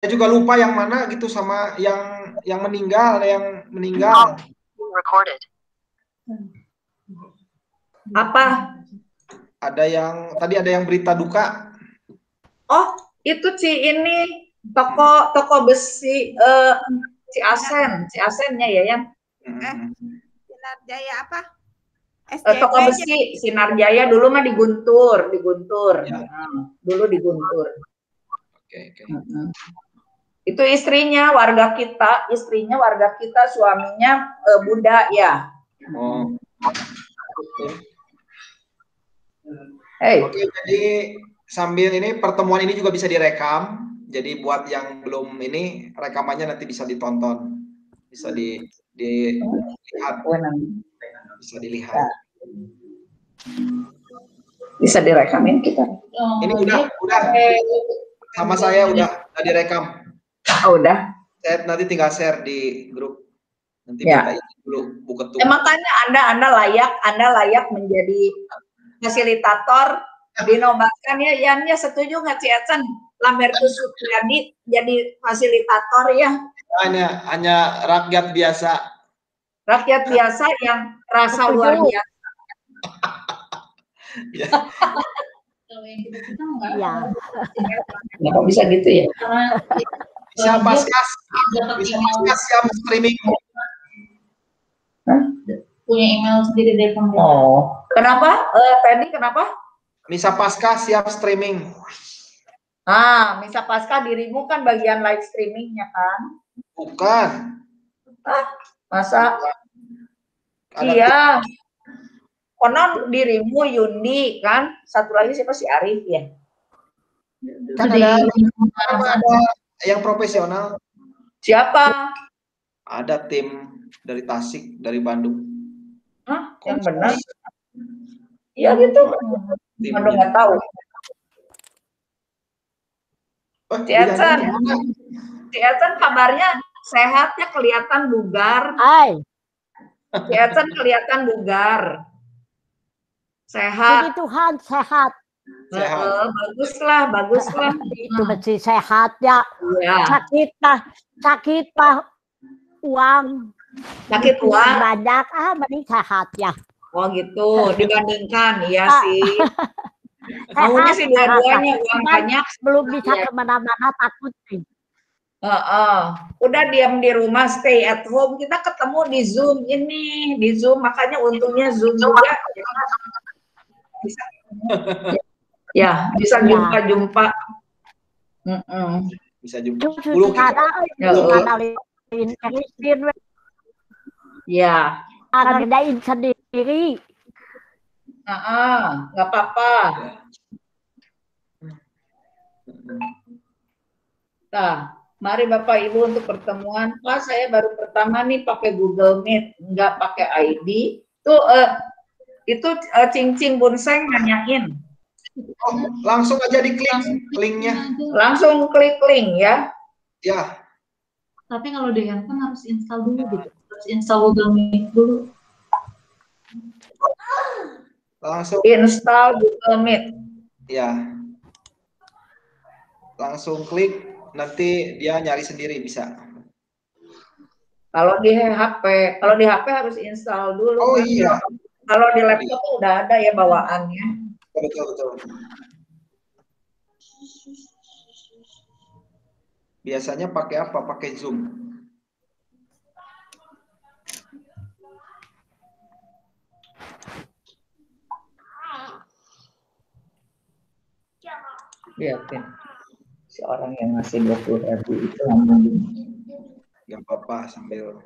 Saya juga lupa yang mana gitu sama yang meninggal, Recorded. Apa? Tadi ada yang berita duka. Oh, itu ini toko besi Asennya ya yang. Sinar Jaya apa? Toko besi Sinar Jaya dulu mah di Guntur. Ya. Dulu di Guntur. Oke. Itu istrinya warga kita, suaminya Buddha ya. Oh. Oke, jadi sambil ini pertemuan ini juga bisa direkam. Jadi buat yang belum ini rekamannya nanti bisa ditonton, bisa dilihat, bisa dilihat. Bisa direkamin kita. Ini udah sama saya udah direkam. Oh, udah. Saya nanti tinggal share di grup. Nanti ya. minta dulu Bu Ketua. Makanya Anda layak menjadi fasilitator, dinobatkan ya. Yannya setuju nggak Ciacan Lambertus Supriyadi jadi fasilitator ya? Hanya rakyat biasa. Rakyat biasa yang rasa luar biasa. Ya. Kalau yang kita enggak. Ya. Kenapa bisa gitu ya? Bisa paskas siap streaming. Punya email sendiri dari pemerintah. Oh, kenapa? Tadi kenapa? Misa Paskah siap streaming. Misa Paskah dirimu kan bagian live streamingnya kan? Bukan. Masa? Iya. Konon dirimu Yundi kan? Satu lagi siapa si Arif ya? Kan ada yang profesional. Siapa? Ada tim dari Tasik, dari Bandung. Yang benar? Iya gitu. Bandung nggak tahu. Ciacan kabarnya sehatnya kelihatan bugar. Ciacan kelihatan bugar. Sehat. Puji Tuhan sehat. Baguslah. Itu mesti sehat ya. Sakit uang. Sakit uang. Banyak mending sehat ya. Oh gitu, dibandingkan ya sih. Maunya sih dua-duanya uang banyak. Belum bisa kemana-mana takut sih. Udah diam di rumah, stay at home. Kita ketemu di Zoom makanya untungnya Zoom juga. Ya, bisa jumpa. Bisa jumpa. Ya. Kerjain sendiri. Nggak apa-apa. Nah, mari Bapak Ibu untuk pertemuan. Pak, saya baru pertama nih pakai Google Meet, nggak pakai ID. Itu Cing Bunseng nanyain. Langsung aja diklik linknya. Langsung klik link ya. Ya. Tapi kalau di handphone harus install dulu gitu. Harus install Google Meet dulu. Langsung install Google Meet. Ya. Langsung klik, nanti dia nyari sendiri bisa. Kalau di HP harus install dulu. Oh kan? Iya. Kalau di laptop udah ada ya bawaannya. Betul. Biasanya pakai apa? Pakai Zoom. Lihatin. Si orang yang ngasih 20.000 itu Gak apa-apa sambil.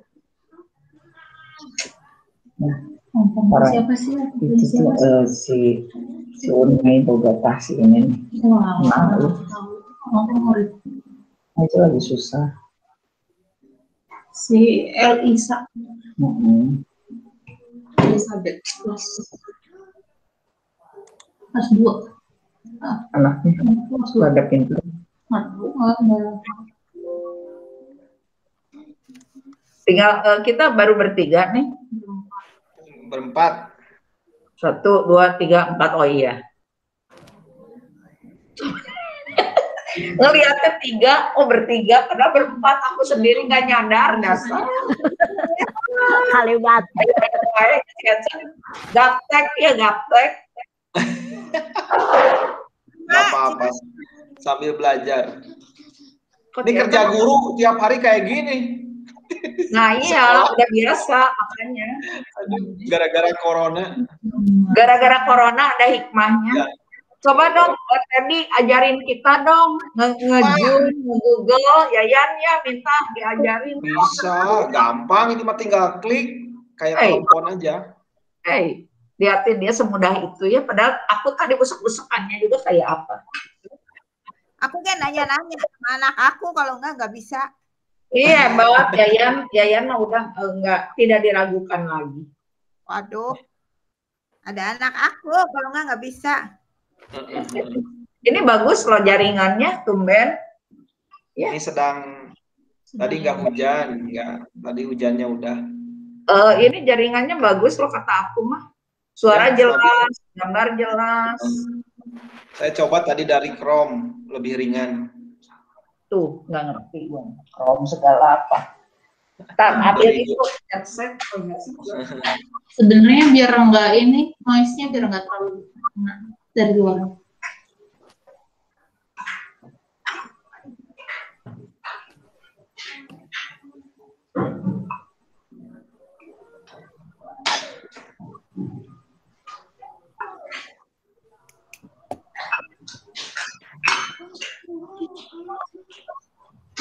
Siapa sih? Si Unai boga taksi ini. Itu lagi susah. Si Elisa. Elizabeth. Kelas 2. Anaknya sudah ada pintu. Tinggal kita baru bertiga nih. Berempat. 1, 2, 3, 4. Oh iya. Ngeliatnya 3, oh bertiga, padahal berempat, aku sendiri nggak nyadar, dasar. Kalimat. Gaptek ya, gaptek. Nggak apa-apa, sambil belajar. Kok Ini kerja guru tiap hari kayak gini. Nah iya, udah biasa makanya. Aduh, gara-gara corona. Gara-gara corona ada hikmahnya. Ya. Coba dong, Teddy ajarin kita dong nge-Zoom, nge-Google, Yayan ya minta diajarin. Bisa, gampang itu mah tinggal klik kayak telepon aja. Lihatin dia semudah itu ya. Padahal aku tadi busuk-busukannya juga kayak apa. Aku kan nanya-nanya sama anak aku, kalau nggak bisa. Iya, banget Yayan mah udah tidak diragukan lagi. Waduh, ada anak aku, kalau nggak bisa. Ini bagus loh jaringannya, tumben. Ya. Ini sedang tadi nggak hujan, tadi hujannya udah. Ini jaringannya bagus loh kata aku mah. Suara ya, jelas, gambar jelas. Saya coba tadi dari Chrome, lebih ringan. Tuh, nggak ngerti dong. Chrome segala apa. Ambil itu headset. Sebenarnya biar nggak ini, noise-nya biar nggak terlalu dari luar.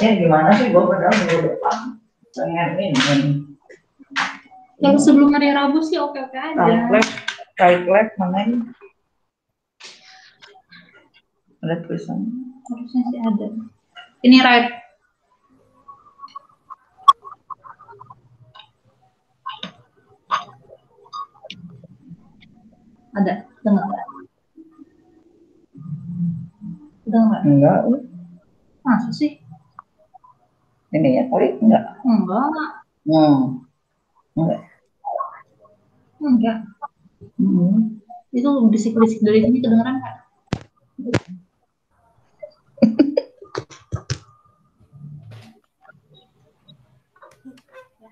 Ya gimana sih, gue padahal minggu depan pengen ini. Kalau sebelum hari Rabu sih oke-oke aja. Right left mana ini? Ada tulisan. Harusnya sih ada. Ini right. Ada, dengar nggak? Udah nggak? Enggak. Masa sih? Ini ya kali enggak? Enggak. Enggak. Enggak. Itu bisik-bisik dari sini kedengeran nggak?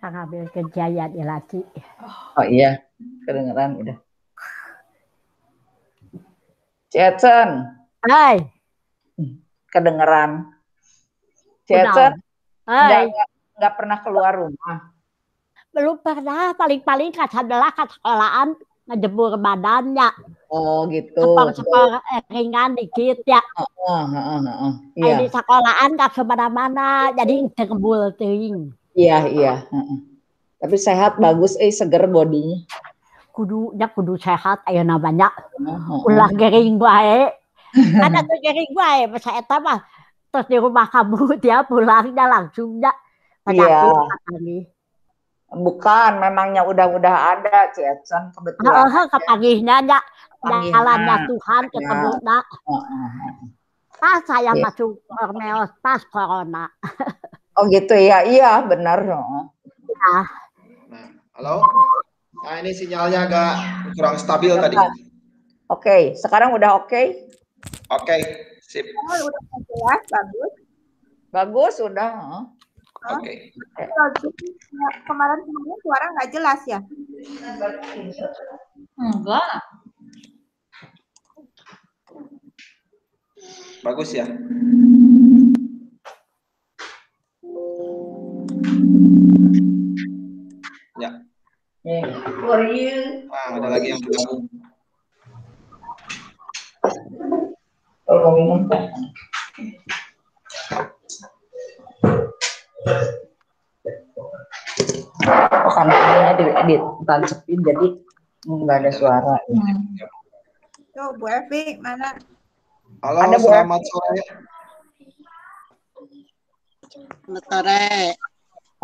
Ngambil kejayaan ya laki. Oh iya, kedengeran udah. Cecen. Hai. Kedengeran. Cecen. Nggak pernah keluar rumah. Belum pernah, paling-paling ke sekolahan ngejemur badannya. Oh gitu. Sepor ringan dikit ya. Iya. Di sekolahan nggak kemana-mana, jadi ngembul ting. Iya. Tapi sehat, bagus, seger bodinya. Kudu sehat, ayo namanya. Ulah gering bae. Ada tuh gering bae, masa eta mah. Terus di rumah kamu dia pulangnya langsungnya. Iya. Bukan, memangnya udah ada, Cecen kebetulan. Kepanggihnya jalannya Tuhan ketemu nak. Pas saya masuk Ormeos pas corona. Oh gitu ya, iya benar. Nah, halo. Nah ini sinyalnya agak kurang stabil tadi. Oke, sekarang udah oke? Oke, sip. Udah jelas, bagus. Bagus, udah. Oke. Kemarin suara nggak jelas ya? Enggak. Bagus ya. Ya. For you. Ada lagi yang bergabung. Kalau minum kan. Karena ini ditancepin jadi nggak ada suara. Tuh, Bu Evi, mana? Halo, ada selamat sore. Selamat sore.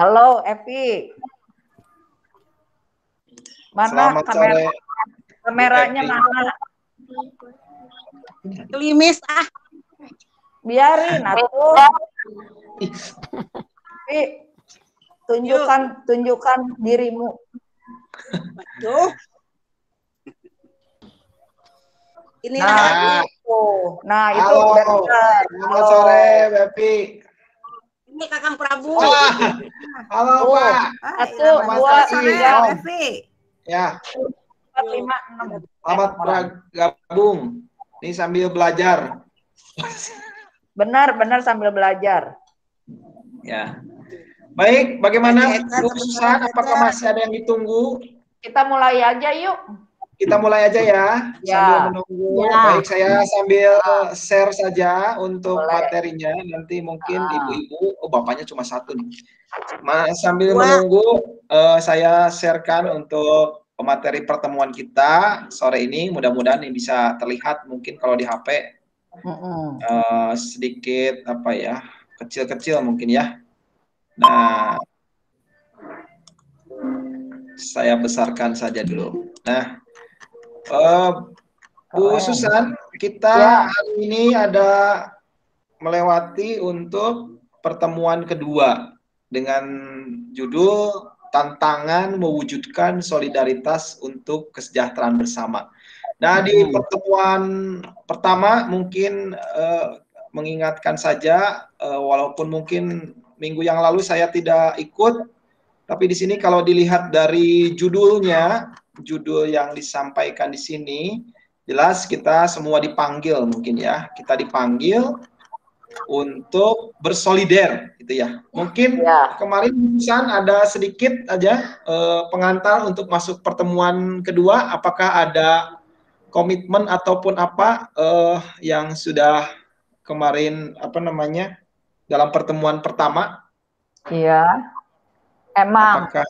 Halo, Evi. Mana kameranya mana? Klimis Biarin atuh. Tunjukkan dirimu. Waduh. Ini tuh. Nah, itu Halo, benar. selamat sore, Bepi. Ini Kakang Prabu. Halo, Tuh. Pak. Satu, Selamat dua, pagi, tiga, Om. Bevi. Ya, 4, 5, 6. selamat bergabung. Ini sambil belajar. Benar sambil belajar. Ya. Baik, bagaimana Lagi ekat Bu sebentar, Susan? Apakah Caca. masih ada yang ditunggu? Kita mulai aja yuk. Kita mulai aja ya, Ya. sambil menunggu. Ya. Baik, saya sambil share saja untuk Boleh. materinya. Nanti mungkin ibu-ibu, oh bapaknya cuma satu nih. Sambil Wah. menunggu, saya sharekan untuk materi pertemuan kita sore ini. Mudah-mudahan ini bisa terlihat. Mungkin kalau di HP sedikit apa ya, kecil-kecil mungkin ya. Nah, saya besarkan saja dulu. Nah, Bu Susan, kita hari ini ada melewati untuk pertemuan kedua dengan judul tantangan mewujudkan solidaritas untuk kesejahteraan bersama. Nah, di pertemuan pertama mungkin mengingatkan saja, walaupun mungkin minggu yang lalu saya tidak ikut, tapi di sini kalau dilihat dari judulnya, judul yang disampaikan di sini, jelas kita semua dipanggil mungkin ya, kita dipanggil untuk bersolider gitu ya. Mungkin kemarin Susan ada sedikit aja pengantar untuk masuk pertemuan kedua, apakah ada komitmen ataupun apa yang sudah kemarin apa namanya dalam pertemuan pertama? Iya. Emang apakah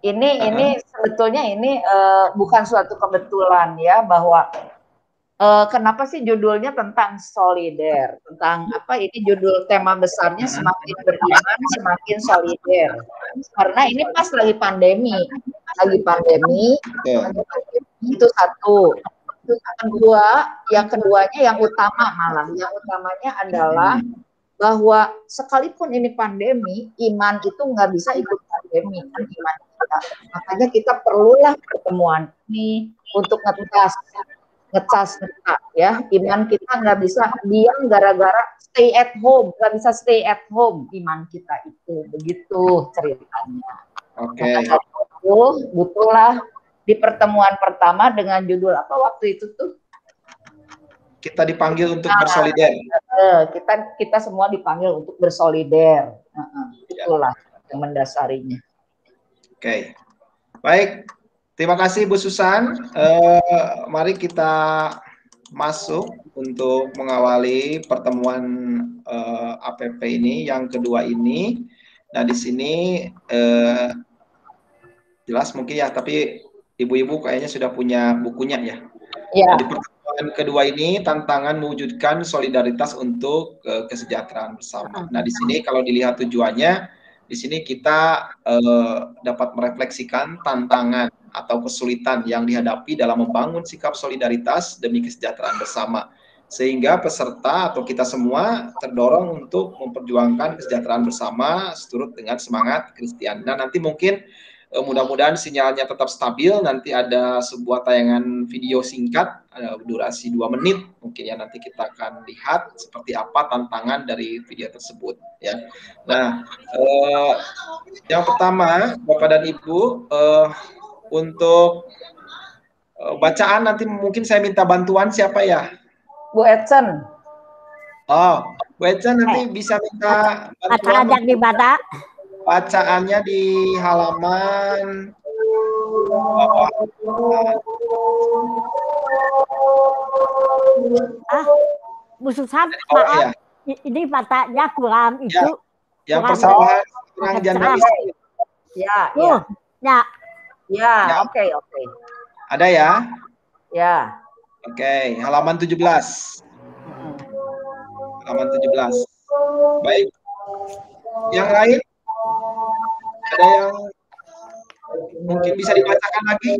ini sebetulnya ini bukan suatu kebetulan ya, bahwa kenapa sih judulnya tentang solider, tentang apa, ini judul tema besarnya semakin beriman semakin solider, karena ini pas lagi pandemi itu satu. Yang keduanya yang utamanya adalah bahwa sekalipun ini pandemi, iman itu nggak bisa ikut pandemi, kan iman kita. Makanya kita perlulah pertemuan ini untuk ngecas ya, iman kita nggak bisa diam gara-gara stay at home, nggak bisa stay at home iman kita itu, begitu ceritanya. Oke. Butuhlah di pertemuan pertama dengan judul apa waktu itu tuh? Kita dipanggil untuk bersolider. Kita semua dipanggil untuk bersolider. Itulah yang mendasarinya. Oke. Baik. Terima kasih Bu Susan. Mari kita masuk untuk mengawali pertemuan APP ini yang kedua ini. Nah, di sini jelas mungkin ya, tapi ibu-ibu kayaknya sudah punya bukunya ya. Ya. Nah, di pertemuan kedua ini tantangan mewujudkan solidaritas untuk kesejahteraan bersama. Nah, di sini kalau dilihat tujuannya, di sini kita dapat merefleksikan tantangan atau kesulitan yang dihadapi dalam membangun sikap solidaritas demi kesejahteraan bersama. Sehingga peserta atau kita semua terdorong untuk memperjuangkan kesejahteraan bersama seturut dengan semangat Kristen. Nah, nanti mungkin mudah-mudahan sinyalnya tetap stabil. Nanti ada sebuah tayangan video singkat durasi 2 menit mungkin ya, nanti kita akan lihat seperti apa tantangan dari video tersebut ya. Nah, yang pertama Bapak dan Ibu, untuk bacaan nanti mungkin saya minta bantuan siapa ya? Bu Edson. Oh, Bu Edson nanti bisa minta bantuan. Ada di mana? Bacaannya di halaman Bu Susan, oh, maaf, ya. Ini batanya kurang itu. Yang kurang persawahan kurang janda istri. Ya, oke. Ada ya? Ya. Oke, halaman 17. Halaman 17. Baik. Yang lain? Ada yang mungkin bisa dibacakan lagi?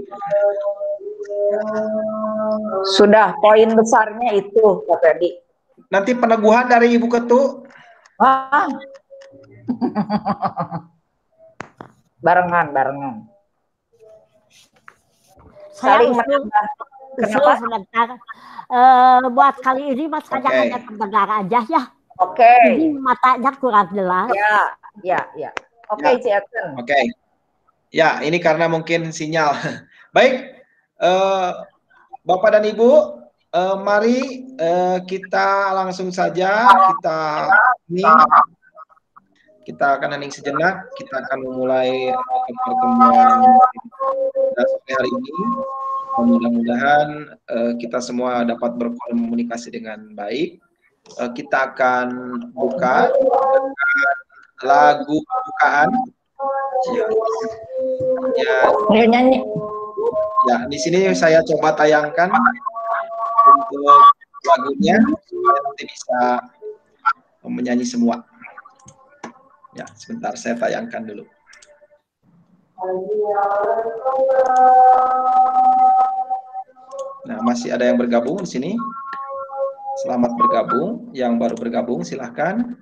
Sudah, poin besarnya itu, Pak Ferdi. Nanti peneguhan dari Ibu Ketu. Barengan. Saya Saling usul, menambah. usul Kenapa? sebentar. Buat kali ini Mas Kajang Oke. hanya pendengar aja ya. Oke. Jadi matanya kurang jelas. Ya. Oke, Ciaten. Oke. Ya, ini karena mungkin sinyal. Baik, Bapak dan Ibu, mari kita langsung saja kita akan hening sejenak. Kita akan memulai pertemuan sore hari ini. Mudah-mudahan kita semua dapat berkomunikasi dengan baik. Kita akan buka lagu pembukaan. Ya, di sini saya coba tayangkan untuk lagunya supaya nanti bisa menyanyi semua. Ya, sebentar saya tayangkan dulu. Nah, masih ada yang bergabung di sini. Selamat bergabung. Yang baru bergabung silahkan.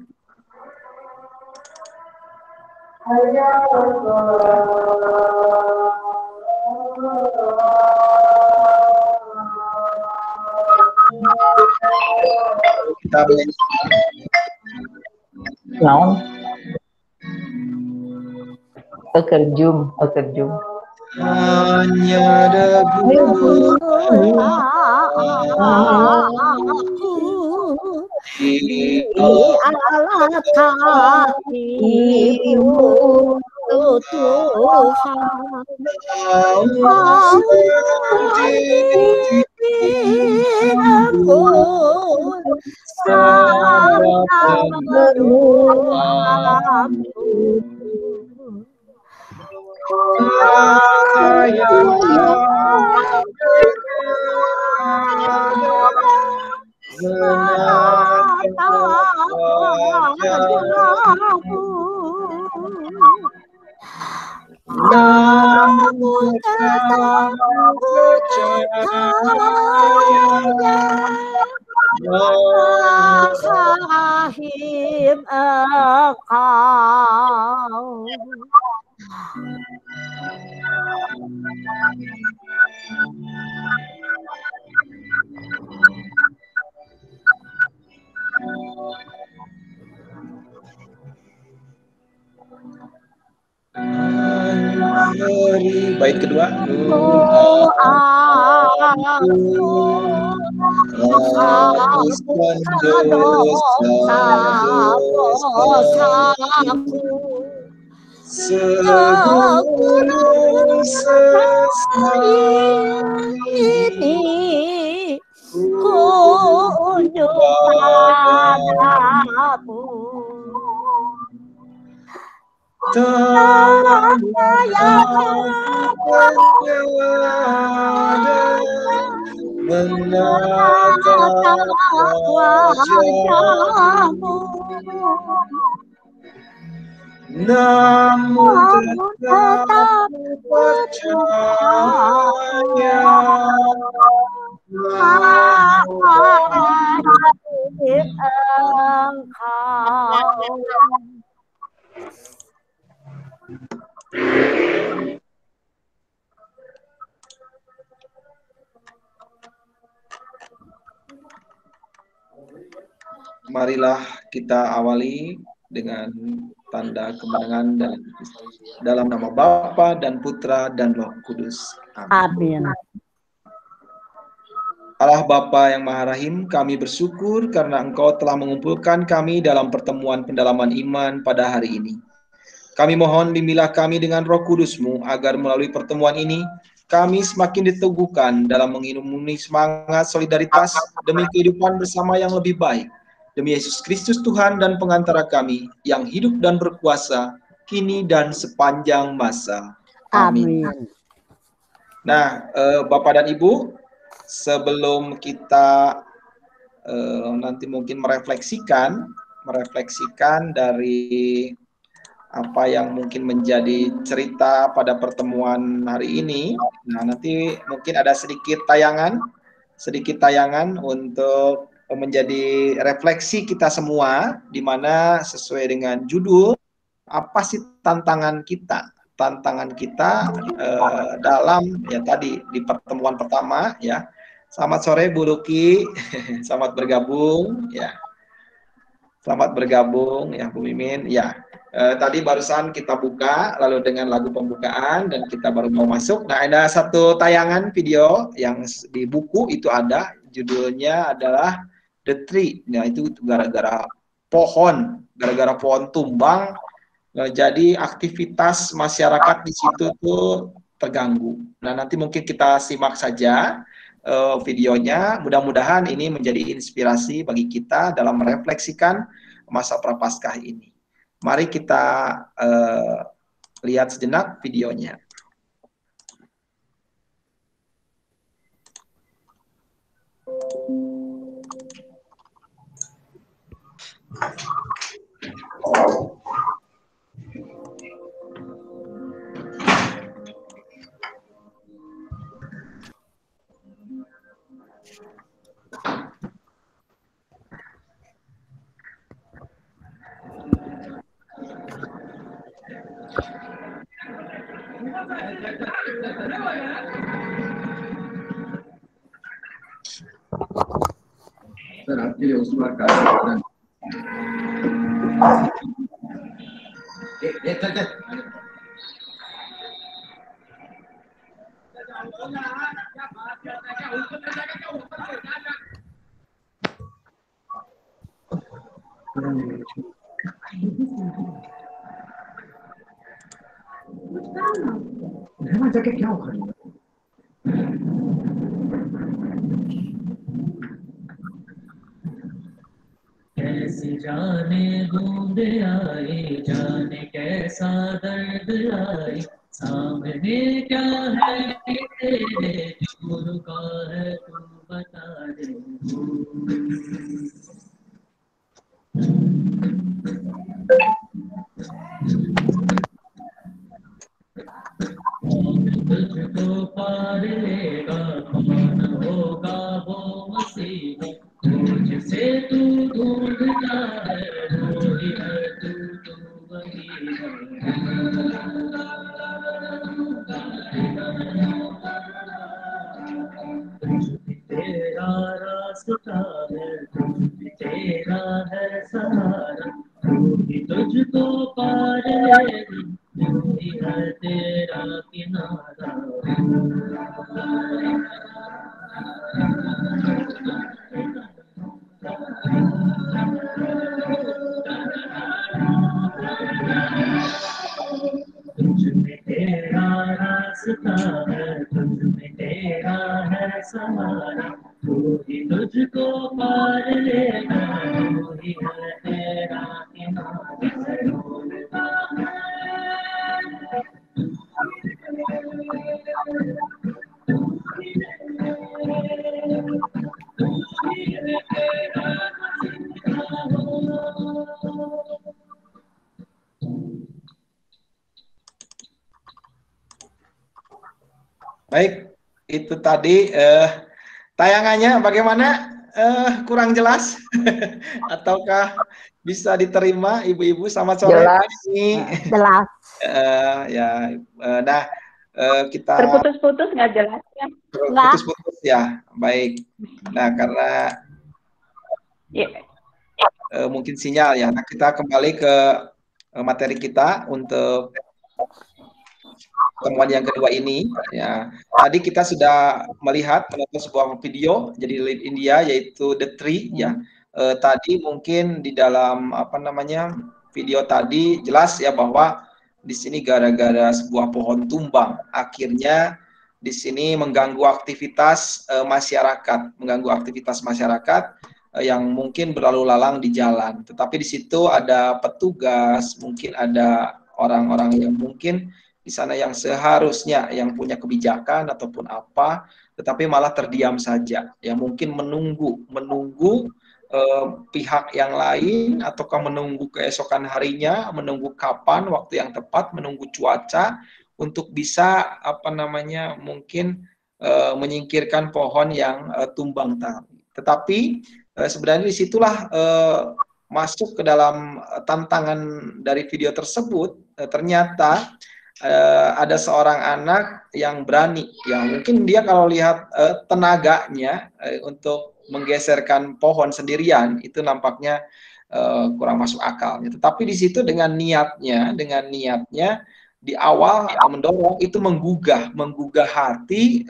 Kita Naon? Okerjum. hanya debu Di alat kakimu Tuhan namun tetap rahim engkau. Bait kedua. Ini kunjung padamu. Menatap wajahmu, namun tetap percaya rahim engkau. Marilah kita awali dengan tanda kemenangan dan dalam nama Bapa dan Putra dan Roh Kudus. Amin. Allah Bapa yang Maha Rahim, kami bersyukur karena Engkau telah mengumpulkan kami dalam pertemuan pendalaman iman pada hari ini. Kami mohon bimbinglah kami dengan Roh Kudus-Mu agar melalui pertemuan ini kami semakin diteguhkan dalam mengilmui semangat solidaritas demi kehidupan bersama yang lebih baik. Demi Yesus Kristus Tuhan dan pengantara kami yang hidup dan berkuasa kini dan sepanjang masa. Amin. Nah, Bapak dan Ibu, sebelum kita nanti mungkin merefleksikan dari apa yang mungkin menjadi cerita pada pertemuan hari ini. Nah, nanti mungkin ada sedikit tayangan untuk menjadi refleksi kita semua, di mana sesuai dengan judul, apa sih tantangan kita dalam ya tadi di pertemuan pertama ya, Selamat sore Bu Luki, selamat bergabung ya. Selamat bergabung ya Bu Mimin ya. Tadi barusan kita buka lalu dengan lagu pembukaan dan kita baru mau masuk. Nah, ada satu tayangan video yang di buku itu ada, judulnya adalah The Tree. Nah, itu gara-gara pohon tumbang, jadi aktivitas masyarakat di situ tuh terganggu. Nah, nanti mungkin kita simak saja videonya. Mudah-mudahan ini menjadi inspirasi bagi kita dalam merefleksikan masa prapaskah ini. Mari kita lihat sejenak videonya. Sir आपके लिए उस बार का जाके क्या उखाड़ेगा कैसे जाने बूंद आए जाने कैसा दर्द आए सामने क्या है तेरे जो रुका है तू बता दे तुझको पार लेगा कौन होगा वो मसीहा तुझसे तू ढूंढता है वो ही है तू वही है तेरा रास्ता है तेरा है सहारा तू ही तुझको पार लेगा तू ही है तेरा किनारा तुझमें तेरा रास्ता है तुझमें तेरा है सहारा तू ही तुझको पार लेगा तू ही है तेरा Baik, itu tadi tayangannya bagaimana? Kurang jelas ataukah bisa diterima ibu-ibu? Selamat sore. Jelas. Jelas. Nah, kita Terputus-putus nggak jelas ya? Putus-putus ya. Baik. Nah, karena mungkin sinyal ya. Nah, kita kembali ke materi kita untuk pertemuan yang kedua ini ya. Tadi kita sudah menonton sebuah video jadi lead India yaitu The Tree ya. Tadi mungkin di dalam video tadi jelas ya bahwa di sini gara-gara sebuah pohon tumbang akhirnya di sini mengganggu aktivitas masyarakat yang mungkin berlalu lalang di jalan. Tetapi di situ ada petugas, mungkin ada orang-orang yang mungkin di sana yang seharusnya yang punya kebijakan ataupun apa, tetapi malah terdiam saja. Ya mungkin menunggu pihak yang lain ataukah menunggu keesokan harinya, menunggu kapan waktu yang tepat, menunggu cuaca untuk bisa mungkin menyingkirkan pohon yang tumbang tadi. Tetapi sebenarnya disitulah masuk ke dalam tantangan dari video tersebut. Ternyata ada seorang anak yang berani, ya mungkin dia kalau lihat tenaganya untuk menggeserkan pohon sendirian itu nampaknya kurang masuk akal. Tetapi di situ dengan niatnya di awal mendorong itu menggugah hati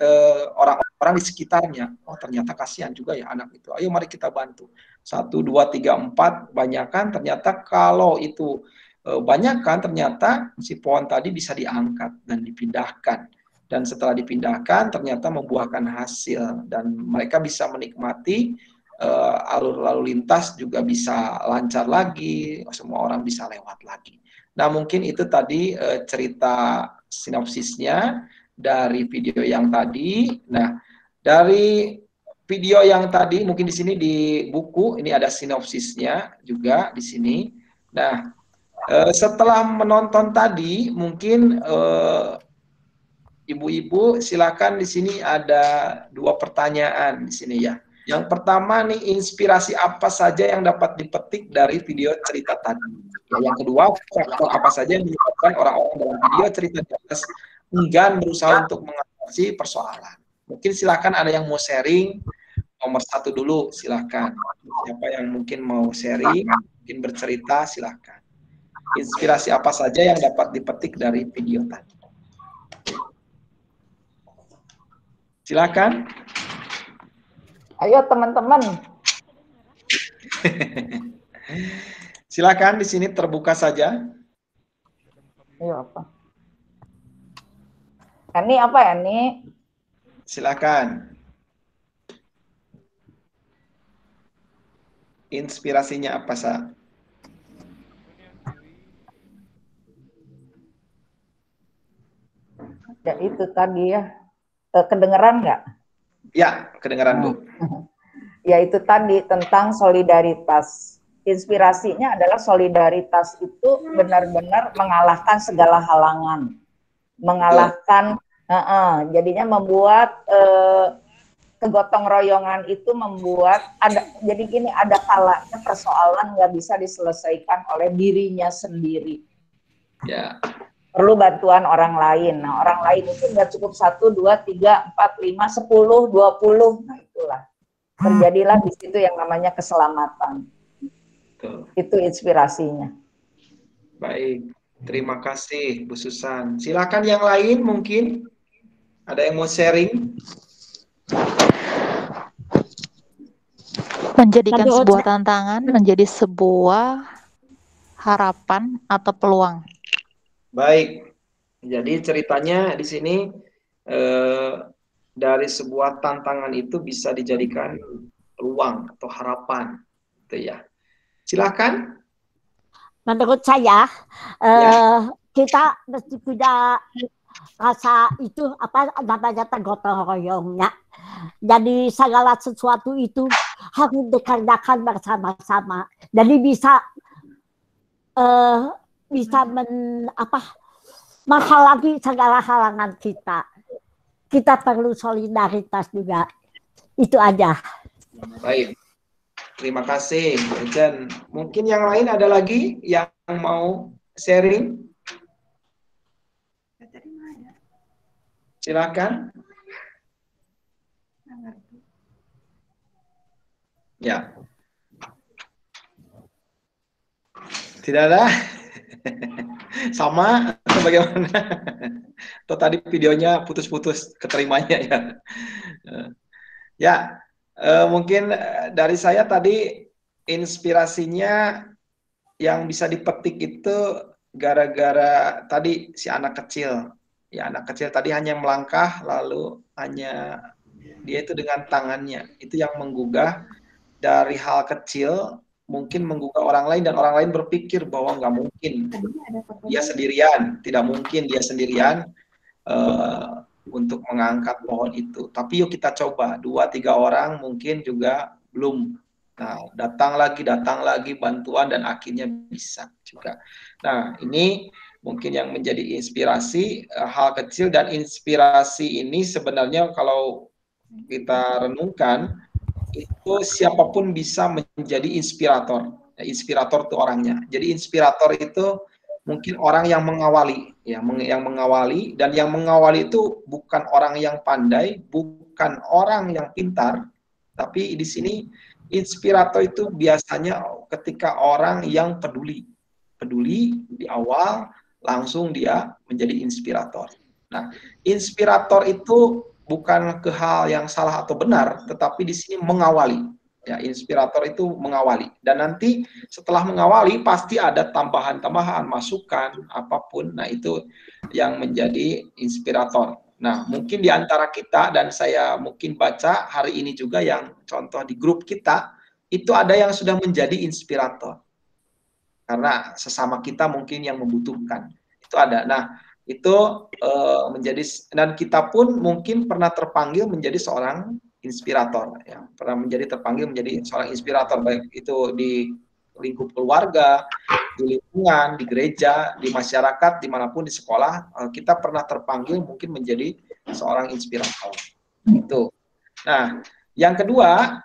orang-orang di sekitarnya. Oh ternyata kasihan juga ya anak itu. Ayo mari kita bantu. 1, 2, 3, 4 banyakan. Ternyata kalau itu banyakan ternyata si pohon tadi bisa diangkat dan dipindahkan. Dan setelah dipindahkan ternyata membuahkan hasil dan mereka bisa menikmati alur lalu lintas juga bisa lancar lagi, semua orang bisa lewat lagi. Nah, mungkin itu tadi cerita sinopsisnya dari video yang tadi. Nah, dari video yang tadi mungkin di sini di buku ini ada sinopsisnya juga di sini. Nah, setelah menonton tadi mungkin ibu-ibu silakan di sini ada 2 pertanyaan di sini ya. Yang pertama nih, inspirasi apa saja yang dapat dipetik dari video cerita tadi? Ya, yang kedua, faktor apa saja yang menyebabkan orang-orang dalam video cerita di atas enggan berusaha untuk mengatasi persoalan? Mungkin silakan ada yang mau sharing, nomor 1 dulu silakan. Siapa yang mungkin mau sharing, mungkin bercerita silakan. Inspirasi apa saja yang dapat dipetik dari video tadi? Silakan. Ayo teman-teman. Silakan di sini terbuka saja. Ayo apa? Ini apa ya nih? Silakan. Inspirasinya apa Sa? Ya itu tadi ya. Kedengeran nggak? Ya, kedengaran Bu. Ya itu tadi tentang solidaritas. Inspirasinya adalah solidaritas itu benar-benar mengalahkan segala halangan. Mengalahkan, jadinya membuat kegotong royongan itu membuat, jadi gini, ada kalanya persoalan nggak bisa diselesaikan oleh dirinya sendiri. Ya. Perlu bantuan orang lain. Nah, orang lain itu nggak cukup 1, 2, 3, 4, 5, 10, 20. Nah, itulah. Terjadilah di situ yang namanya keselamatan. Betul. Itu inspirasinya. Baik. Terima kasih, Bu Susan. Silakan yang lain mungkin. Ada yang mau sharing? Menjadikan sebuah tantangan menjadi sebuah harapan atau peluang. Baik, jadi ceritanya di sini dari sebuah tantangan itu bisa dijadikan peluang atau harapan, gitu ya. Silakan. Menurut saya kita mesti punya rasa itu apa namanya gotong royongnya. Jadi segala sesuatu itu harus dikerjakan bersama-sama. Jadi bisa menghalangi segala halangan kita. Kita perlu solidaritas juga. Itu aja. Baik. Terima kasih, Jen. Mungkin yang lain ada lagi yang mau sharing? Silakan. Ya. Tidak ada? Sama atau bagaimana? Atau tadi videonya putus-putus keterimanya ya? Ya, mungkin dari saya tadi inspirasinya yang bisa dipetik itu gara-gara tadi si anak kecil. Ya, anak kecil tadi hanya melangkah lalu hanya dia itu dengan tangannya. Itu yang menggugah dari hal kecil mungkin menggugah orang lain dan orang lain berpikir bahwa nggak mungkin dia sendirian, tidak mungkin dia sendirian untuk mengangkat pohon itu. Tapi yuk kita coba 2-3 orang mungkin juga belum. Nah, datang lagi bantuan dan akhirnya bisa juga. Nah, ini mungkin yang menjadi inspirasi hal kecil dan inspirasi ini sebenarnya kalau kita renungkan itu siapapun bisa menjadi inspirator. Inspirator itu orangnya. Jadi inspirator itu mungkin orang yang mengawali, ya, yang mengawali, dan yang mengawali itu bukan orang yang pandai, bukan orang yang pintar, tapi di sini inspirator itu biasanya ketika orang yang peduli di awal, langsung dia menjadi inspirator. Nah, inspirator itu bukan ke hal yang salah atau benar, tetapi di sini mengawali. Ya, inspirator itu mengawali, dan nanti setelah mengawali pasti ada tambahan-tambahan, masukan, apapun. Nah, itu yang menjadi inspirator. Nah, mungkin di antara kita, dan saya mungkin baca hari ini juga yang contoh di grup kita, itu ada yang sudah menjadi inspirator. Karena sesama kita mungkin yang membutuhkan. Itu ada. Nah, itu menjadi, dan kita pun mungkin pernah terpanggil menjadi seorang inspirator, ya, pernah terpanggil menjadi seorang inspirator, baik itu di lingkup keluarga, di lingkungan, di gereja, di masyarakat, dimanapun, di sekolah, kita pernah terpanggil mungkin menjadi seorang inspirator. Itu. Nah, yang kedua,